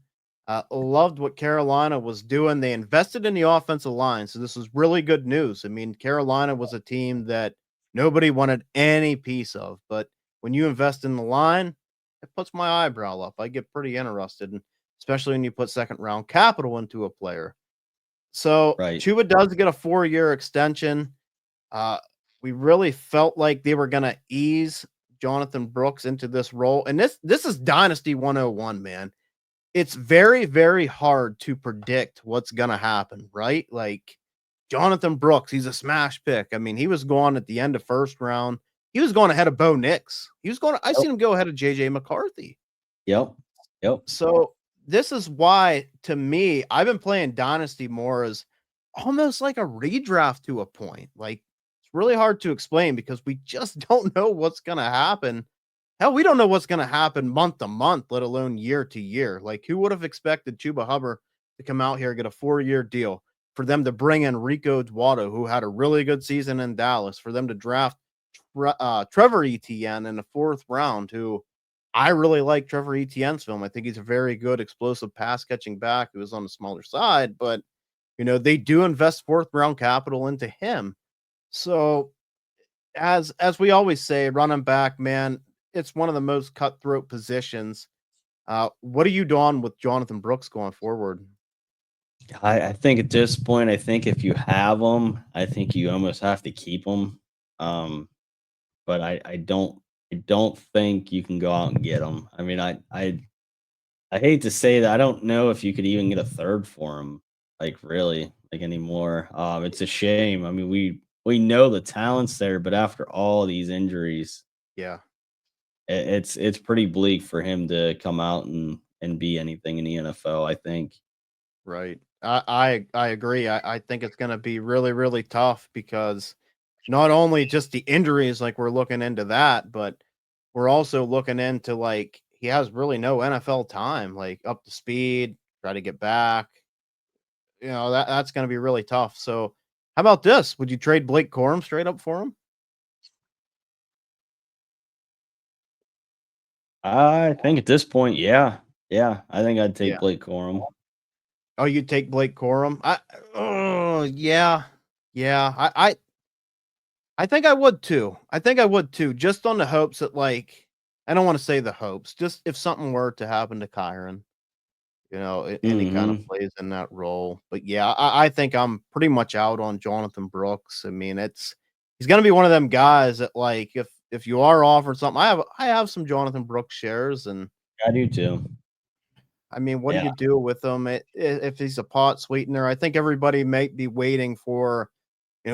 Loved what Carolina was doing. They invested in the offensive line, so this was really good news. I mean, Carolina was a team that nobody wanted any piece of, but when you invest in the line, it puts my eyebrow up. I get pretty interested, and especially when you put second round capital into a player. So Right. Chuba does get a 4-year extension. Uh, we really felt like they were gonna ease Jonathan Brooks into this role, and this is Dynasty 101, man. It's very, very hard to predict what's gonna happen, right? Like Jonathan Brooks, he's a smash pick. I mean, he was going at the end of first round. He was going ahead of Bo Nix. He was going. I Yep. seen him go ahead of JJ McCarthy. Yep. Yep. So this is why, to me, I've been playing Dynasty more as almost like a redraft to a point. Like it's really hard to explain because we just don't know what's gonna happen. Hell, we don't know what's gonna happen month to month, let alone year to year. Like, who would have expected Chuba Hubbard to come out here, get a 4-year deal, for them to bring in Rico Dwado, who had a really good season in Dallas, for them to draft Trevor Etienne in the 4th round, who I really like Trevor Etienne's film. I think he's a very good explosive pass catching back who is on the smaller side, but they do invest 4th round capital into him. So as we always say, running back, man, it's one of the most cutthroat positions. What are you doing with Jonathan Brooks going forward? I think at this point, I think if you have them, I think you almost have to keep them. But I don't think you can go out and get them. I mean, I hate to say that. I don't know if you could even get a third for him, like really, like anymore. It's a shame. I mean, we know the talent's there, but after all these injuries, Yeah, it's pretty bleak for him to come out and be anything in the NFL, I think. right. I agree. I think it's going to be really, really tough because not only just the injuries, like we're looking into that, but we're also looking into like he has really no NFL time, like up to speed, try to get back. That's going to be really tough. So, how about this? Would you trade Blake Corum straight up for him? I think at this point, yeah. Yeah, I think I'd take Yeah. Blake Corum. Oh, you take Blake Corum? Oh yeah, yeah. I think I would too. I think I would too, just on the hopes that like I don't want to say the hopes, just if something were to happen to Kyron, and he kind of Mhm. plays in that role. But yeah, I think I'm pretty much out on Jonathan Brooks. I mean, he's gonna be one of them guys that like if you are offered something, I have some Jonathan Brooks shares, and I do too. I mean, what do Yeah, you do with him if he's a pot sweetener? I think everybody might be waiting for,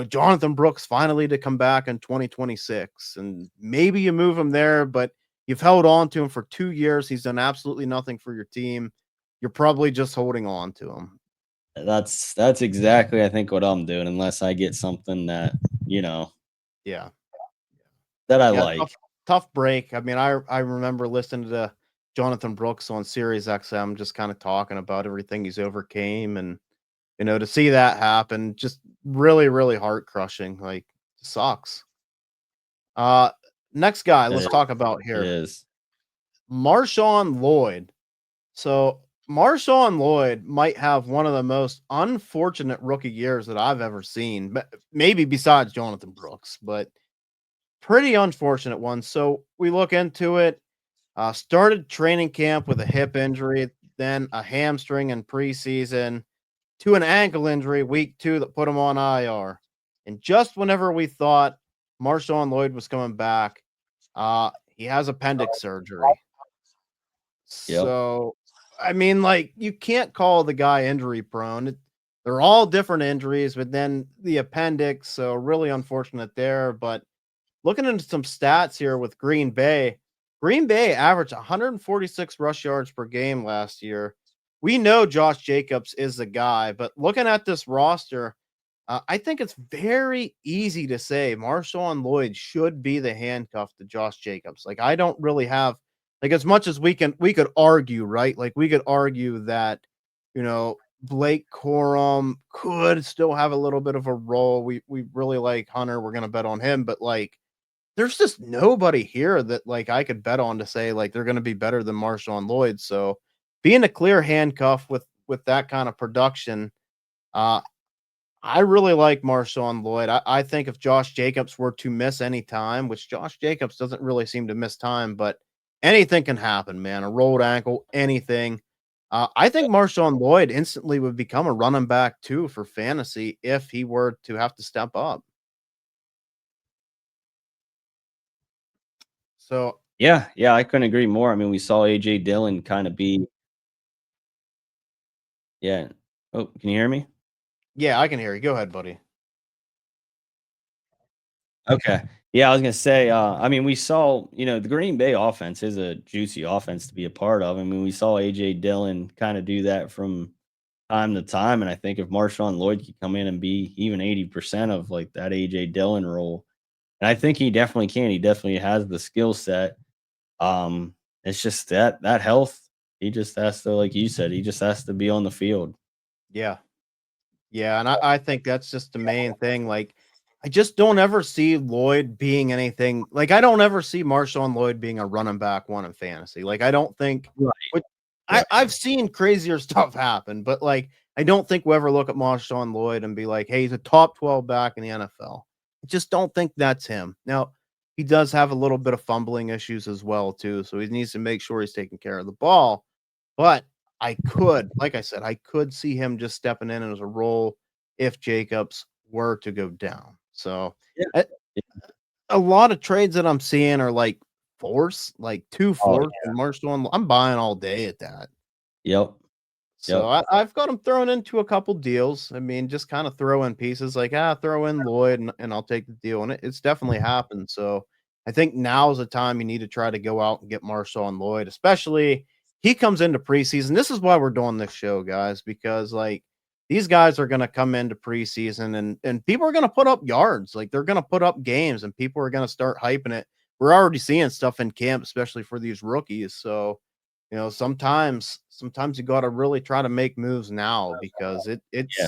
Jonathan Brooks finally to come back in 2026, and maybe you move him there, but you've held on to him for 2 years. He's done absolutely nothing for your team. You're probably just holding on to him. that's exactly I think what I'm doing unless I get something that, you know, Yeah. that I Yeah, like. tough break. I mean, I remember listening to Jonathan Brooks on Sirius XM, just kind of talking about everything he's overcame, and to see that happen, just really, really heart crushing. Like, sucks. Uh, Next guy, It let's is. talk about It here, is. Marshawn Lloyd. So Marshawn Lloyd might have one of the most unfortunate rookie years that I've ever seen, maybe besides Jonathan Brooks, but pretty unfortunate one. So we look into it. Started training camp with a hip injury, then a hamstring in preseason, to an ankle injury week 2 that put him on IR. And just whenever we thought Marshawn Lloyd was coming back, he has appendix surgery. Yep. So, I mean, like, you can't call the guy injury prone. They're all different injuries, but then the appendix, so really unfortunate there. But looking into some stats here with Green Bay averaged 146 rush yards per game last year. We know Josh Jacobs is the guy, but looking at this roster, I think it's very easy to say Marshawn Lloyd should be the handcuff to Josh Jacobs. Like, I don't really have, like, as much as we could argue, right? Like, we could argue that, Blake Corum could still have a little bit of a role. We really like Hunter. We're gonna bet on him, but like, there's just nobody here that, like, I could bet on to say, like, they're gonna be better than Marshawn Lloyd. So being a clear handcuff with that kind of production, uh, I really like Marshawn Lloyd. I think if Josh Jacobs were to miss any time, which Josh Jacobs doesn't really seem to miss time, but anything can happen, man. A rolled ankle, anything. I think Marshawn Lloyd instantly would become a running back too for fantasy if he were to have to step up. So Yeah, yeah, I couldn't agree more. I mean, we saw AJ Dillon kind of be yeah. Oh, can you hear me? yeah, I can hear you. Go ahead, buddy. Okay. Yeah, I was gonna say, I mean, we saw, the Green Bay offense is a juicy offense to be a part of. I mean, we saw AJ Dillon kind of do that from time to time. And I think if Marshawn Lloyd could come in and be even 80% of like that AJ Dillon role, and I think he definitely can. He definitely has the skill set. It's just that health. He just has to, like you said, he just has to be on the field. Yeah. Yeah, and I think that's just the main thing. Like, I just don't ever see Lloyd being anything. Like, I don't ever see Marshawn Lloyd being a running back one in fantasy. Like, I don't think. Right. Which Right. I've seen crazier stuff happen, but like, I don't think we'll ever look at Marshawn Lloyd and be like, "Hey, he's a top 12 back in the NFL." I just don't think that's him. Now, he does have a little bit of fumbling issues as well too, so he needs to make sure he's taking care of the ball. But like I said, I could see him just stepping in as a role if Jacobs were to go down. So, Yeah. a a lot of trades that I'm seeing are like like 2 Oh, fourths and Marshawn. I'm buying all day at that. yep. So Yep. I've got him thrown into a couple deals. I mean, just kind of throw in pieces like, throw in Lloyd and I'll take the deal. And it's definitely happened. So I think now is the time you need to try to go out and get Marshawn Lloyd, especially he comes into preseason. This is why we're doing this show, guys, because like these guys are going to come into preseason and people are going to put up yards. Like they're going to put up games and people are going to start hyping it. We're already seeing stuff in camp, especially for these rookies. So sometimes you gotta really try to make moves now because Yeah.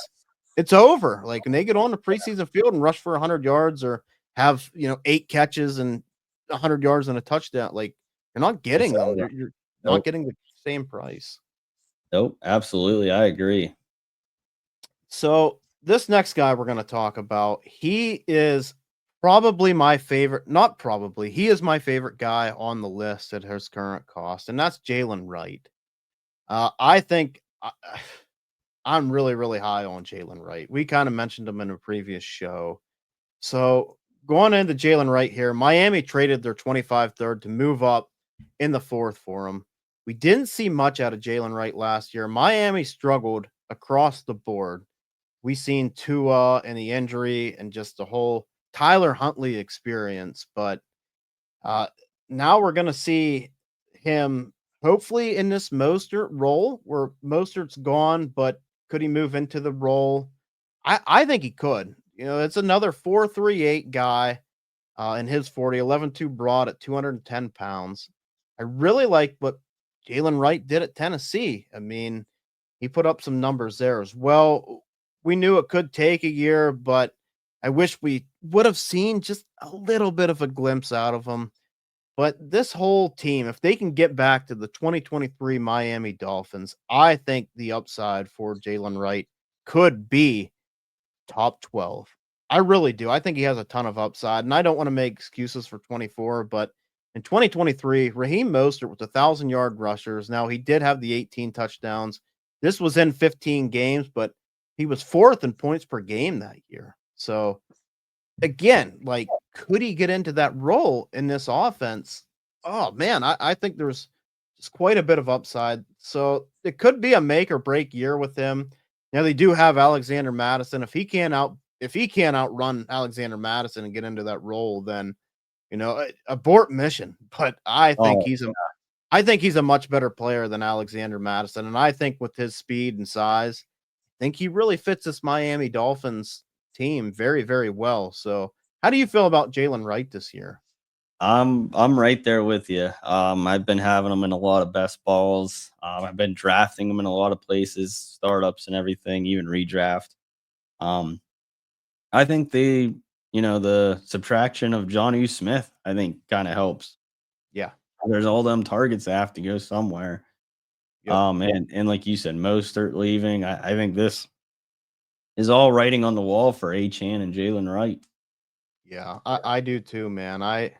it's over. Like, when they get on the preseason field and rush for 100 yards or have, 8 catches and 100 yards and a touchdown, like, you're not It's getting them. over. You're not Nope. getting the same price. Nope. Absolutely. I agree. So, this next guy we're gonna talk about, he is probably my favorite, not probably, he is my favorite guy on the list at his current cost, and that's Jalen Wright. I think I'm really, really high on Jalen Wright. We kind of mentioned him in a previous show. So going into Jalen Wright here, Miami traded their 25 third to move up in the fourth for him. we didn't see much out of Jalen Wright last year. Miami struggled across the board. We seen Tua and the injury and just the whole Tyler Huntley experience, but uh, now we're gonna see him hopefully in this Mostert role where Mostert's gone, but could he move into the role? I think he could. You know, it's another 4.38 guy in his 40, 11.2 broad at 210 pounds. I really like what Jalen Wright did at Tennessee. I mean, he put up some numbers there as well. We knew it could take a year, but I wish we would have seen just a little bit of a glimpse out of him. But this whole team, if they can get back to the 2023 Miami Dolphins, I think the upside for Jalen Wright could be top 12. I really do. I think he has a ton of upside, and I don't want to make excuses for 24, but in 2023, Raheem Mostert with 1,000-yard rushers. Now, he did have the 18 touchdowns. This was in 15 games, but he was fourth in points per game that year. So, again, like, could he get into that role in this offense? Oh, man, I think there's just quite a bit of upside. So, it could be a make or break year with him. Now, they do have Alexander Madison. If he can't outrun Alexander Madison and get into that role, then abort mission. But Oh, I think he's a much better player than Alexander Madison, and I think with his speed and size, I think he really fits this Miami Dolphins team very, very well. So, how do you feel about Jalen Wright this year? I'm right there with you. I've been having them in a lot of best balls. I've been drafting them in a lot of places, startups and everything, even redraft. Um, I think the subtraction of Johnny Smith, I think kind of helps. Yeah. There's all them targets that have to go somewhere. Yep. And like you said, Mostert leaving. I think this is all writing on the wall for Chan and Jalen Wright. Yeah, I do too, man. I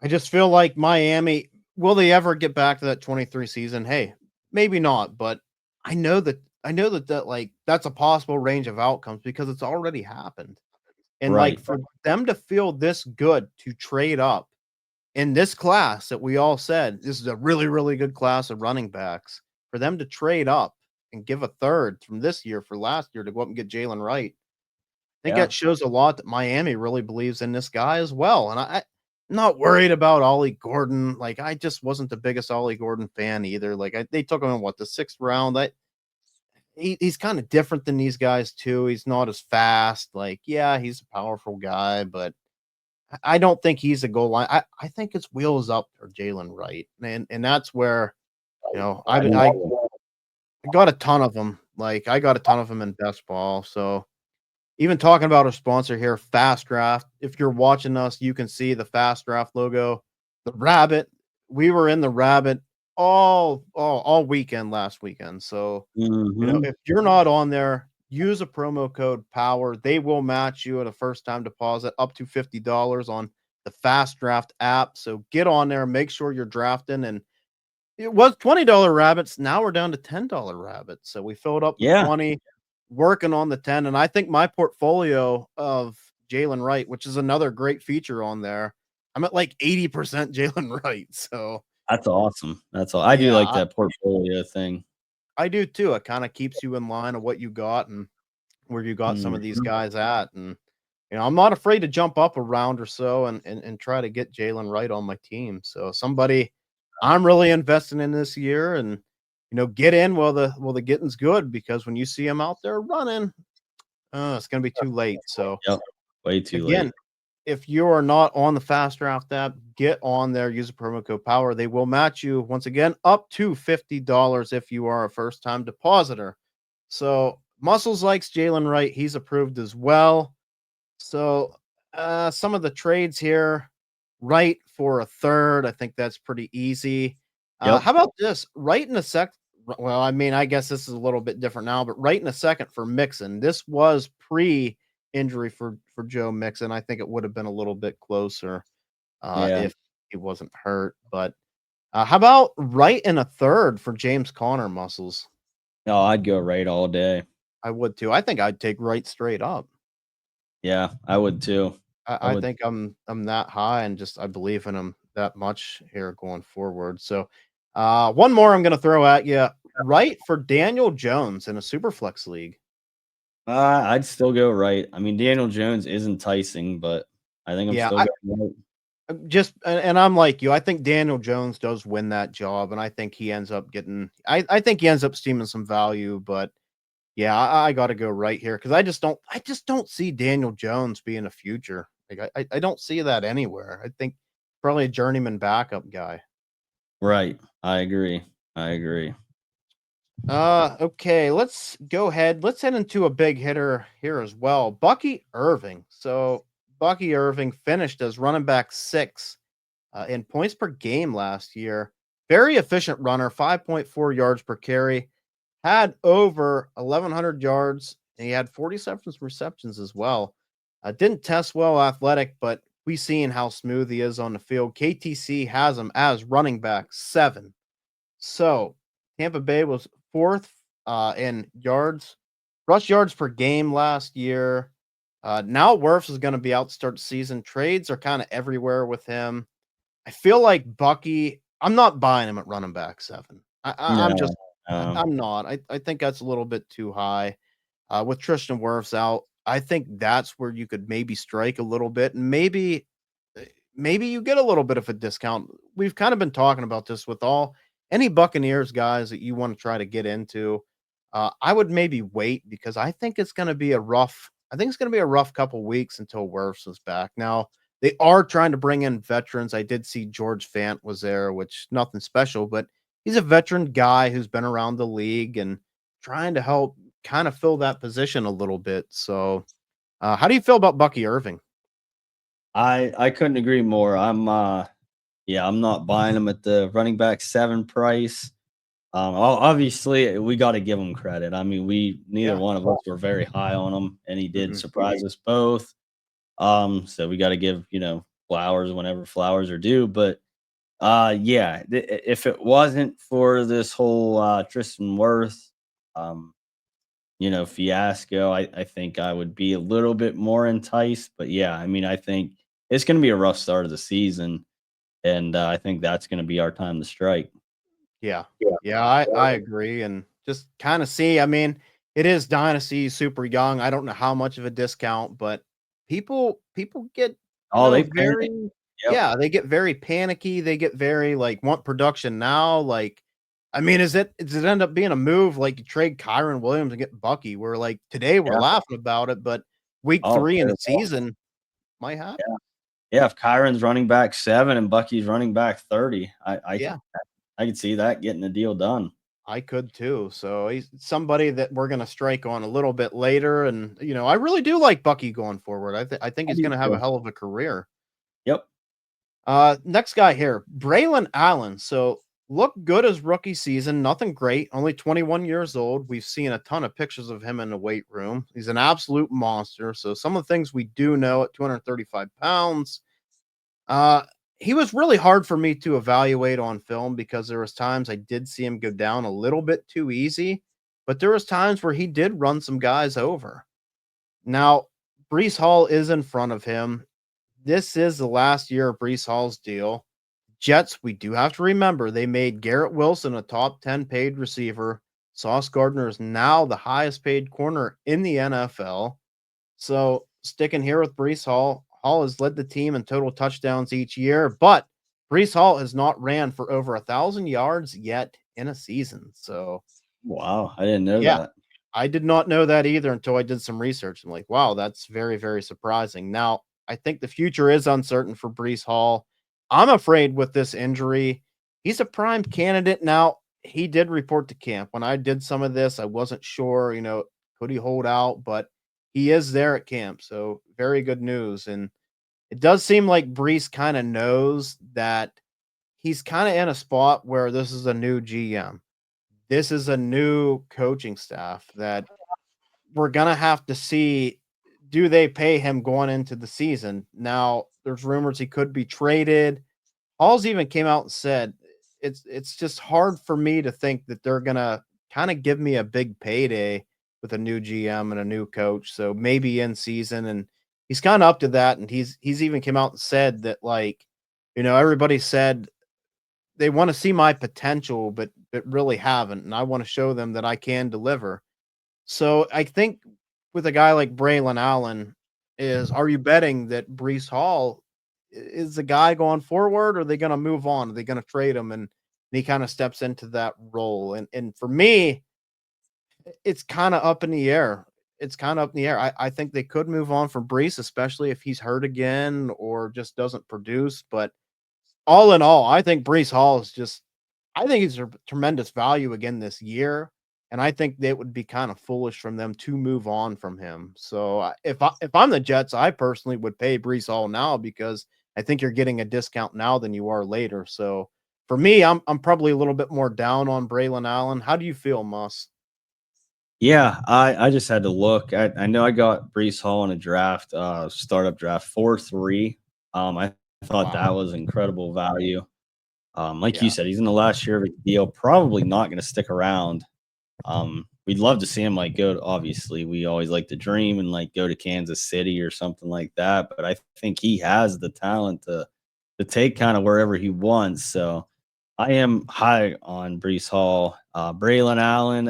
just feel like Miami, will they ever get back to that 23 season? Hey, maybe not, but I know that like that's a possible range of outcomes because it's already happened. And like Right. for them to feel this good to trade up in this class that we all said this is a really, really good class of running backs, for them to trade up and give a third from this year for last year to go up and get Jalen Wright. I think Yeah. that shows a lot that Miami really believes in this guy as well. And I'm not worried about Ollie Gordon. Like, I just wasn't the biggest Ollie Gordon fan either. Like, they took him in the sixth round. He's kind of different than these guys too. He's not as fast. Like, yeah, he's a powerful guy, but I don't think he's a goal line. I think it's wheels up for Jalen Wright, and that's where I I love him. got a ton of them. Like, I got a ton of them in best ball. So even talking about our sponsor here, Fast Draft. If you're watching us, you can see the Fast Draft logo, the rabbit. We were in the rabbit all weekend last weekend. So, Mhm. if you're not on there, use a promo code POWER. They will match you at a first time deposit up to $50 on the Fast Draft app. So get on there, make sure you're drafting. And it was $20 rabbits. Now we're down to $10 rabbits. So we filled up the Yeah. 20, working on the 10. And I think my portfolio of Jalen Wright, which is another great feature on there, I'm at like 80% Jalen Wright. So That's awesome. That's all. I do yeah, like that portfolio thing. I do too. It kind of keeps you in line of what you got and where you got some of these Mhm. guys at. And I'm not afraid to jump up a round or so and try to get Jalen Wright on my team. So somebody I'm really investing in this year, and get in while the getting's good, because when you see him out there running, it's gonna be too late. So Yep. Way too again, late. if you are not on the Fast Draft app, get on there, use the promo code POWER. They will match you once again up to $50 if you are a first time depositor. So Muscles likes Jalen Wright. He's approved as well. So some of the trades here, Wright for a third. I think that's pretty easy. Yep. How about this? Wright in a sec. Well, I mean, I guess this is a little bit different now, but Wright in a second for Mixon. This was pre-injury for Joe Mixon. I think it would have been a little bit closer Yeah. if he wasn't hurt. But how about Wright in a third for James Conner, Muscles? No, I'd go right all day. I would too. I think I'd take Wright straight up. Yeah, I would too. I I would. think I'm that high, and just I believe in him that much here going forward. So One more I'm going to throw at you. Right for Daniel Jones in a Superflex league. I'd still go right. I mean, Daniel Jones is enticing, but I think I'm Yeah, still going right. and I'm like you. I think Daniel Jones does win that job, and I think he ends up getting. I think he ends up steaming some value, but yeah, I got to go right here because I just don't see Daniel Jones being a future. Like I don't see that anywhere. I think probably a journeyman backup guy. Right. I agree. I agree. Okay, let's go ahead. Let's head into a big hitter here as well. Bucky Irving. So Bucky Irving finished as running back 6 in points per game last year. Very efficient runner, 5.4 yards per carry. Had over 1,100 yards. And he had 47 receptions as well. Didn't test well athletic, but we seen how smooth he is on the field. KTC has him as running back 7. So Tampa Bay was 4th in yards, rush yards per game last year. Now Wirfs is going to be out to start the season. Trades are kind of everywhere with him. I feel like Bucky. I'm not buying him at running back 7. I'm No. just. Um, I'm not. I think that's a little bit too high. With Tristan Wirfs out, I think that's where you could maybe strike a little bit, and maybe you get a little bit of a discount. We've kind of been talking about this with all any Buccaneers guys that you want to try to get into. I would maybe wait because I think it's going to be a rough. I think it's going to be a rough couple weeks until Wirfs is back. Now they are trying to bring in veterans. I did see George Fant was there, which nothing special, but he's a veteran guy who's been around the league and trying to help kind of fill that position a little bit. So, how do you feel about Bucky Irving? I couldn't agree more. I'm not buying him at the running back 7 price. Obviously we got to give him credit. I mean, neither Yeah. one of us were very high on him, and he did Mhm. surprise us both. So we got to give, flowers whenever flowers are due. But yeah, if it wasn't for this whole Tristan Wirth, um, fiasco, I think I would be a little bit more enticed. But yeah, I mean, I think it's going to be a rough start of the season, and I think that's going to be our time to strike. Yeah. Yeah. Yeah, I agree, and just kinda see I mean, it is dynasty, super young, I don't know how much of a discount, but people get, Oh, they panic. very Yep. yeah, they get very panicky, they get very, like, want production now, like, I mean, does it end up being a move, like, you trade Kyron Williams and get Bucky, where, like, today we're Yeah. laughing about it, but week Oh, 3 in very the well. season might happen. Yeah. Yeah. If Kyron's running back 7 and Bucky's running back 30, Yeah. I could see that getting the deal done. I could too. So he's somebody that we're gonna strike on a little bit later, and I really do like Bucky going forward. I think I he's do gonna have a too. hell of a career. Yep. Next guy here, Braylon Allen. So looked good as rookie season, nothing great. Only 21 years old. We've seen a ton of pictures of him in the weight room. He's an absolute monster. So some of the things we do know at 235 pounds. Uh, he was really hard for me to evaluate on film because there was times I did see him go down a little bit too easy, but there was times where he did run some guys over. Now, Brees Hall is in front of him. This is the last year of Brees Hall's deal. Jets, we do have to remember they made Garrett Wilson a top 10 paid receiver. Sauce Gardner is now the highest paid corner in the NFL. So sticking here with Brees Hall, Hall has led the team in total touchdowns each year, but Brees Hall has not ran for over 1,000 yards yet in a season. So Wow. I didn't know yeah, that. I did not know that either until I did some research. I'm like, wow, that's very, very surprising. Now, I think the future is uncertain for Brees Hall. I'm afraid with this injury, he's a prime candidate. Now, he did report to camp. When I did some of this, I wasn't sure, could he hold out, but he is there at camp. So, very good news. And it does seem like Brees kind of knows that he's kind of in a spot where this is a new GM. This is a new coaching staff that we're gonna have to see, do they pay him going into the season? Now, there's rumors he could be traded. Halls even came out and said it's just hard for me to think that they're gonna kind of give me a big payday with a new GM and a new coach. So maybe in season, and he's kind of up to that. And he's even came out and said that, like, everybody said they want to see my potential, but really haven't, and I want to show them that I can deliver. So I think with a guy like Braylon Allen, are you betting that Brees Hall is the guy going forward, or are they going to move on? Are they going to trade him, and he kind of steps into that role? And for me, it's kind of up in the air. It's kind of up in the air. I think they could move on from Brees, especially if he's hurt again or just doesn't produce. But all in all, I think Brees Hall is just I think he's a tremendous value again this year, and I think that would be kind of foolish from them to move on from him. So if I'm the Jets, I personally would pay Brees Hall now because I think you're getting a discount now than you are later. So for me, I'm probably a little bit more down on Braylon Allen. How do you feel, Muss? Yeah, I just had to look. I know I got Brees Hall in a draft, startup draft 4-3. I thought that Wow. was incredible value. Like you Yeah. said, he's in the last year of a deal, probably not going to stick around. We'd love to see him like go to, obviously we always like to dream and like go to Kansas City or something like that, but I think he has the talent to take kind of wherever he wants. So I am high on Brees Hall. Braylon Allen,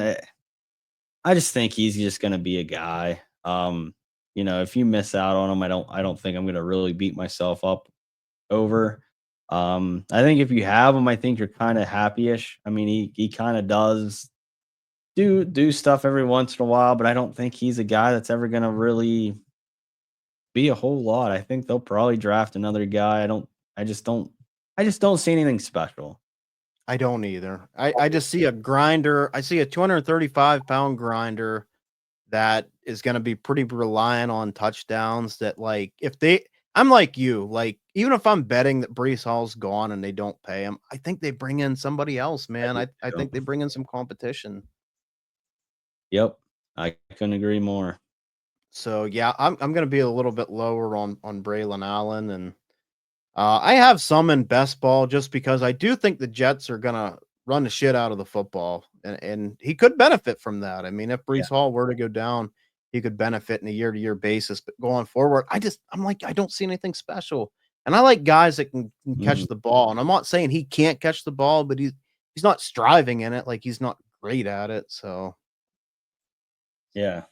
I just think he's just going to be a guy. If you miss out on him, I don't think I'm going to really beat myself up over. I think if you have him, I think you're kind of happy-ish. I mean, he kind of does do stuff every once in a while, but I don't think he's a guy that's ever gonna really be a whole lot. I think they'll probably draft another guy. I just don't I just don't see anything special. I don't either. I just see a grinder. I see a 235-pound grinder that is going to be pretty reliant on touchdowns. That like if they, I'm like you, like even if I'm betting that Brees Hall's gone and they don't pay him, I think they bring in somebody else, I man. do I too. think they bring in some competition. Yep. I couldn't agree more. So yeah, I'm going to be a little bit lower on Braylon Allen, and I have some in best ball just because I do think the Jets are gonna run the shit out of the football, and he could benefit from that. I mean, if Yeah. Brees Hall were to go down, he could benefit in a year-to-year basis. But going forward, I'm like, I don't see anything special. And I like guys that can catch Mhm. the ball. And I'm not saying he can't catch the ball, but he's not striving in it, like he's not great at it. So Yeah.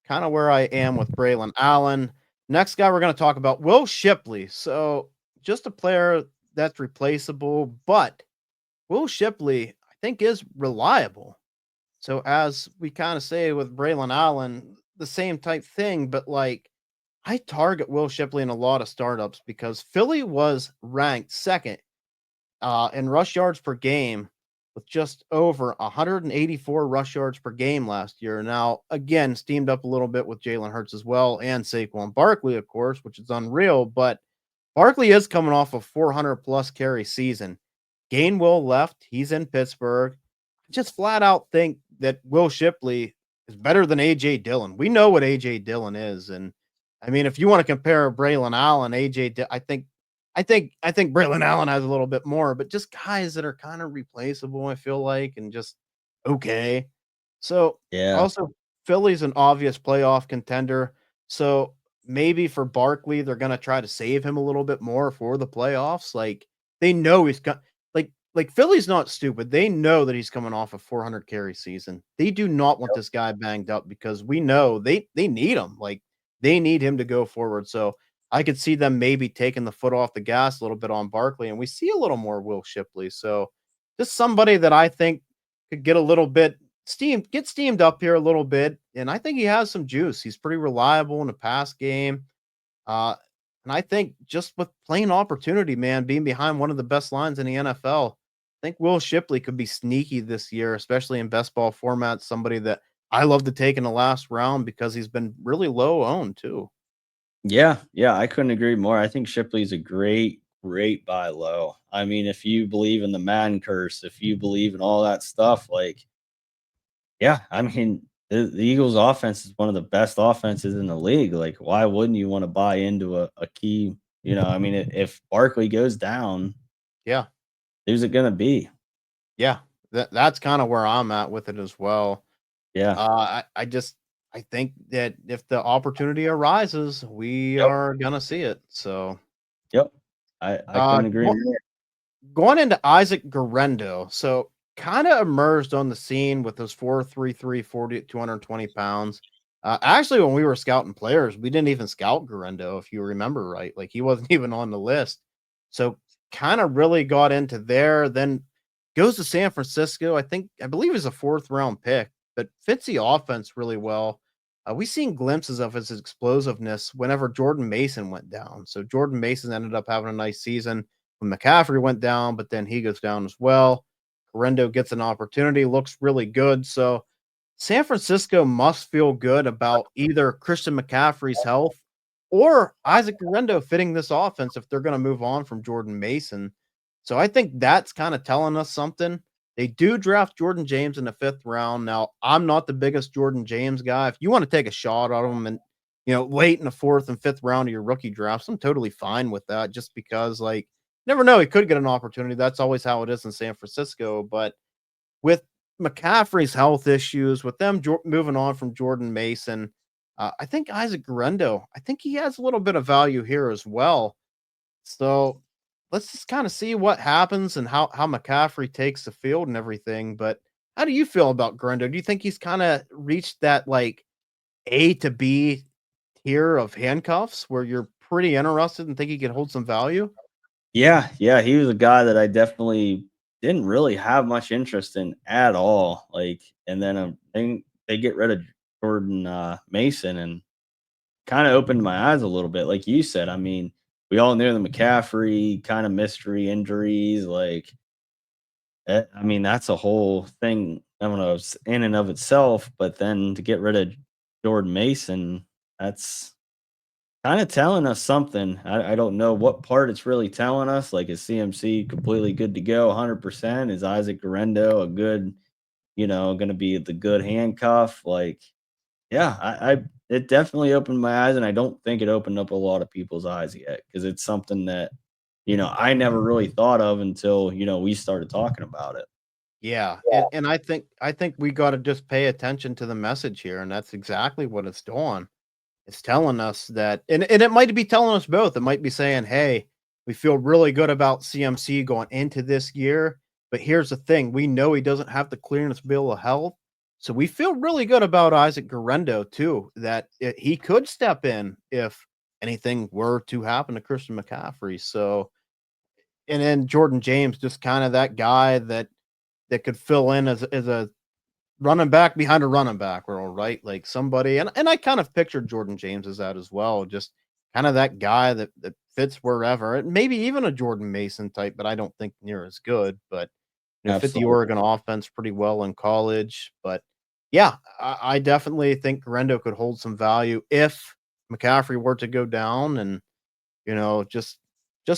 kind of where I am with Braylon Allen. Next guy we're going to talk about, Will Shipley. So just a player that's replaceable, but Will Shipley, I think, is reliable. So as we kind of say with Braylon Allen, the same type thing, but like I target Will Shipley in a lot of startups because Philly was ranked second in rush yards per game with just over 184 rush yards per game last year. Now, again, steamed up a little bit with Jalen Hurts as well and Saquon Barkley, of course, which is unreal. But Barkley is coming off a 400 plus carry season. Gainwell left. He's in Pittsburgh. I just flat out think that Will Shipley is better than AJ Dillon. We know what AJ Dillon is. And I mean, if you want to compare Braylon Allen, I think Braylon Allen has a little bit more, but just guys that are kind of replaceable, I feel like, and just okay. So Yeah. also Philly's an obvious playoff contender. So maybe for Barkley, they're gonna try to save him a little bit more for the playoffs. Like they know he's got like Philly's not stupid. They know that he's coming off a 400 carry season. They do not want this guy banged up because we know they need him. Like they need him to go forward. So I could see them maybe taking the foot off the gas a little bit on Barkley, and we see a little more Will Shipley. So just somebody that I think could get a little bit steamed up here a little bit, and I think he has some juice. He's pretty reliable in the pass game. Uh, and I think just with plain opportunity, man, being behind one of the best lines in the NFL, I think Will Shipley could be sneaky this year, especially in best ball formats. Somebody that I love to take in the last round because he's been really low owned too. Yeah, yeah, I couldn't agree more. I think Shipley's a great buy low. I mean, if you believe in the man curse, if you believe in all that stuff, like, yeah, I mean, the Eagles offense is one of the best offenses in the league. Like, why wouldn't you want to buy into a key? I mean, if Barkley goes down, Yeah. who's it gonna be? Yeah. That's kind of where I'm at with it as well. Yeah. I think that if the opportunity arises, we Yep. are gonna see it. So Yep. I uh couldn't agree one more. going into Isaac Garendo, so kind of emerged on the scene with those 4.33, 40 at 220 pounds. Actually, when we were scouting players, we didn't even scout Garendo, if you remember right. Like he wasn't even on the list. So kind of really got into there. Then goes to San Francisco. I believe he's a fourth round pick, but fits the offense really well. We seen glimpses of his explosiveness whenever Jordan Mason went down. So Jordan Mason ended up having a nice season when McCaffrey went down, but then he goes down as well. Correndo gets an opportunity, looks really good. So San Francisco must feel good about either Christian McCaffrey's health or Isaac Correndo fitting this offense if they're going to move on from Jordan Mason. So I think that's kind of telling us something. They do draft Jordan James in the fifth round. Now, I'm not the biggest Jordan James guy. If you want to take a shot at him and late in the fourth and fifth round of your rookie drafts, I'm totally fine with that just because like never know, he could get an opportunity. That's always how it is in San Francisco. But with McCaffrey's health issues, with them moving on from Jordan Mason, I think Isaac Garendo, I think he has a little bit of value here as well. So let's just kind of see what happens and how McCaffrey takes the field and everything. But how do you feel about Garendo? Do you think he's kind of reached that like A to B tier of handcuffs where you're pretty interested and think he can hold some value? Yeah, yeah, he was a guy that I definitely didn't really have much interest in at all. Like, and then they get rid of Jordan Mason and kind of opened my eyes a little bit. Like you said, I mean, we all knew the McCaffrey kind of mystery injuries. Like, I mean, that's a whole thing. I don't know, it's in and of itself. But then to get rid of Jordan Mason, that's kind of telling us something. I don't know what part it's really telling us. Like, is CMC completely good to go 100%? Is Isaac Garendo a good, going to be the good handcuff? Like, yeah, it definitely opened my eyes, and I don't think it opened up a lot of people's eyes yet because it's something that, I never really thought of until, we started talking about it. Yeah, and I think we got to just pay attention to the message here, and that's exactly what it's doing. It's telling us that, and it might be telling us both. It might be saying, "Hey, we feel really good about CMC going into this year, but here's the thing: we know he doesn't have the clearance bill of health, so we feel really good about Isaac Garendo too. That he could step in if anything were to happen to Christian McCaffrey. So, and then Jordan James, just kind of that guy that could fill in as a running back behind a running back role, right? Like somebody, and I kind of pictured Jordan James as that as well, just kind of that guy that fits wherever, and maybe even a Jordan Mason type, but I don't think near as good. But fit the Absolutely. Oregon offense pretty well in college. But yeah, I definitely think Garendo could hold some value if McCaffrey were to go down, and just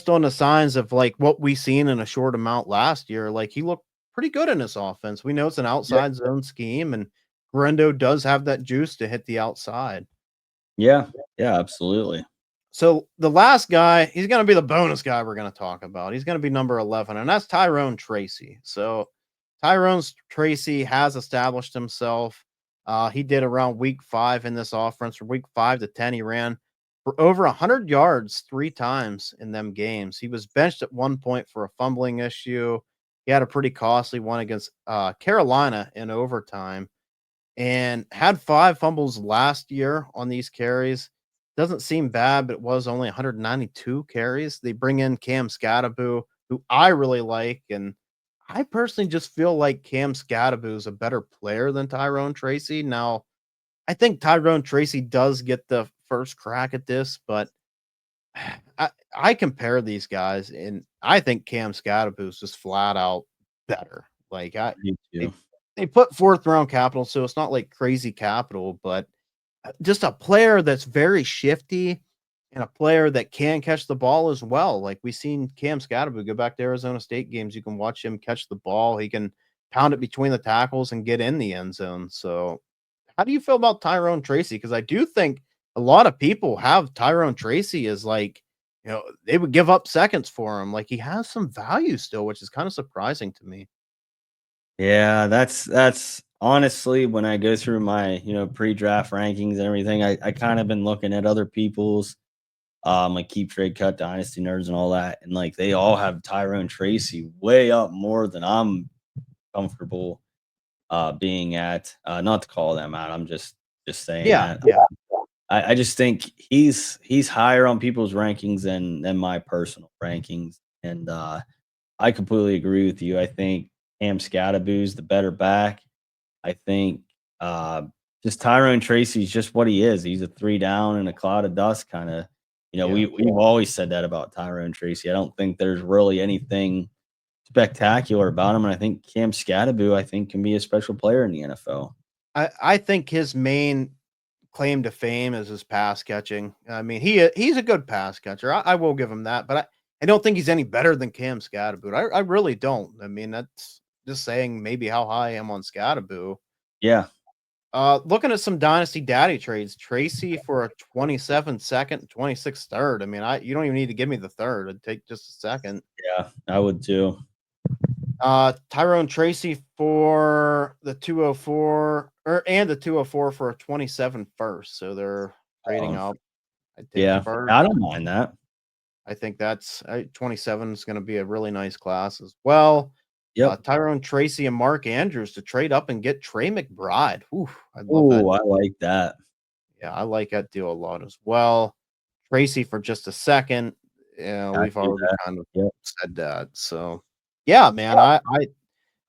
on the signs of like what we seen in a short amount last year, like he looked pretty good in this offense. We know it's an Yeah. outside zone scheme, and Garendo does have that juice to hit the outside. Yeah. Yeah. Absolutely. So the last guy, he's going to be the bonus guy we're going to talk about. He's going to be number 11, and that's Tyrone Tracy. So Tyrone Tracy has established himself. He did around week 5 in this offense. From week 5 to 10, he ran for over 100 yards 3 times in them games. He was benched at one point for a fumbling issue. He had a pretty costly one against Carolina in overtime and had 5 fumbles last year on these carries. Doesn't seem bad, but it was only 192 carries. They bring in Cam Scattaboo, who I really like, and I personally just feel like Cam Scattaboo is a better player than Tyrone Tracy. Now, I think Tyrone Tracy does get the first crack at this, but I compare these guys, and I think Cam Scattaboo is just flat out better. Like Me they, too. they put fourth round capital, so it's not like crazy capital, but just a player that's very shifty and a player that can catch the ball as well. Like we seen Cam Scatterby go back to Arizona State games. You can watch him catch the ball. He can pound it between the tackles and get in the end zone. So how do you feel about Tyrone Tracy? Because I do think a lot of people have Tyrone Tracy as like, they would give up seconds for him. Like he has some value still, which is kind of surprising to me. Yeah, that's honestly when I go through my, pre-draft rankings and everything, I kind of been looking at other people's like Keep Trade Cut, Dynasty Nerds, and all that, and like they all have Tyrone Tracy way up more than I'm comfortable being at. Not to call them out, I'm just saying Yeah, that. yeah. I just think he's higher on people's rankings than my personal rankings, and I completely agree with you. I think Cam Scattaboo's the better back. I think just Tyrone Tracy's just what he is. He's a 3 down in a cloud of dust kind of. Yeah. We've always said that about Tyrone Tracy. I don't think there's really anything spectacular about him, and I think Cam Scattaboo, I think, can be a special player in the NFL. I think his main claim to fame is his pass catching. I mean, he's a good pass catcher. I will give him that, but I don't think he's any better than Cam Scattaboo. I really don't. I mean, that's just saying maybe how high I am on Scattaboo. Yeah. Looking at some dynasty daddy trades, Tracy for a 27 second, 26 third. I mean, you don't even need to give me the third. It'd take just a second. Yeah, I would too. Tyrone Tracy for the 204 and the 204 for a 27 first. So they're trading up. Yeah, I don't mind that. I think that's 27 is going to be a really nice class as well. Yeah, Tyrone Tracy and Mark Andrews to trade up and get Trey McBride. Ooh, I love that. I like that. Yeah, I like that deal a lot as well. Tracy for just a second. Yeah, we've already kind of said that. So, yeah, man,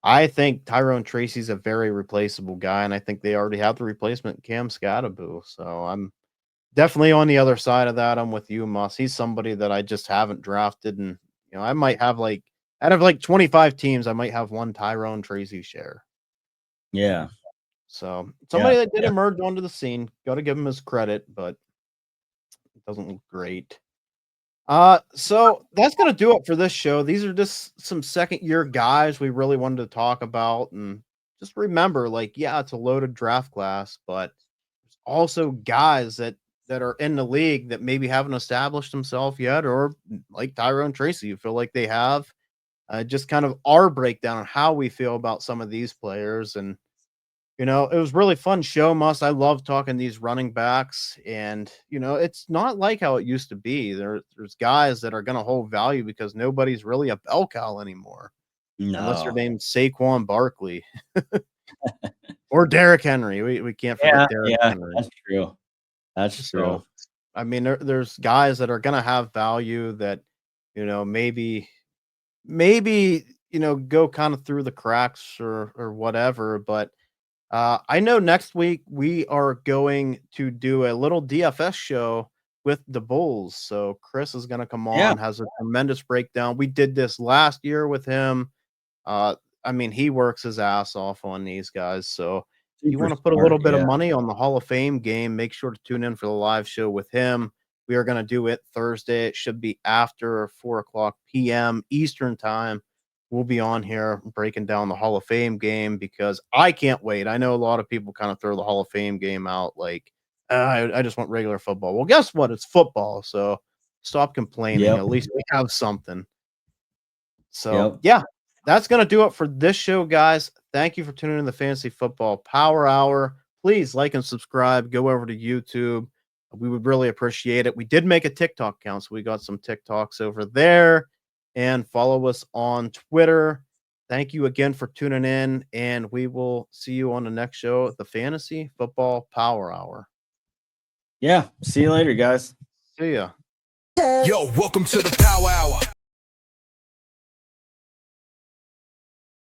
I think Tyrone Tracy's a very replaceable guy, and I think they already have the replacement Cam Scattaboo. So I'm definitely on the other side of that. I'm with you, Muss. He's somebody that I just haven't drafted, and I might have out of 25 teams, I might have one Tyrone Tracy share. Yeah. So somebody that did emerge onto the scene. Got to give him his credit, but it doesn't look great. So that's gonna do it for this show. These are just some second-year guys we really wanted to talk about, and just remember, it's a loaded draft class, but there's also guys that are in the league that maybe haven't established themselves yet, or like Tyrone Tracy, you feel like they have. Just kind of our breakdown on how we feel about some of these players, and it was really fun show, Muss. I love talking these running backs, and it's not like how it used to be. There's guys that are going to hold value because nobody's really a bell cow anymore, unless your name's Saquon Barkley or Derrick Henry. We can't forget Derrick Henry. That's true. That's true. I mean, there's guys that are going to have value that maybe go kind of through the cracks or whatever, but. I know next week we are going to do a little DFS show with the Bulls. So Chris is going to come on, has a tremendous breakdown. We did this last year with him. I mean, he works his ass off on these guys. So if you want to put a little bit of money on the Hall of Fame game, make sure to tune in for the live show with him. We are going to do it Thursday. It should be after 4:00 p.m. Eastern time. We'll be on here breaking down the Hall of Fame game because I can't wait. I know a lot of people kind of throw the Hall of Fame game out like, I just want regular football. Well, guess what? It's football. So stop complaining. At least we have something. So, that's going to do it for this show, guys. Thank you for tuning in to the Fantasy Football Power Hour. Please like and subscribe. Go over to YouTube. We would really appreciate it. We did make a TikTok account, so we got some TikToks over there. And follow us on Twitter. Thank you again for tuning in, and we will see you on the next show, the Fantasy Football Power Hour. Yeah. See you later, guys. See ya. Yo, welcome to the Power Hour.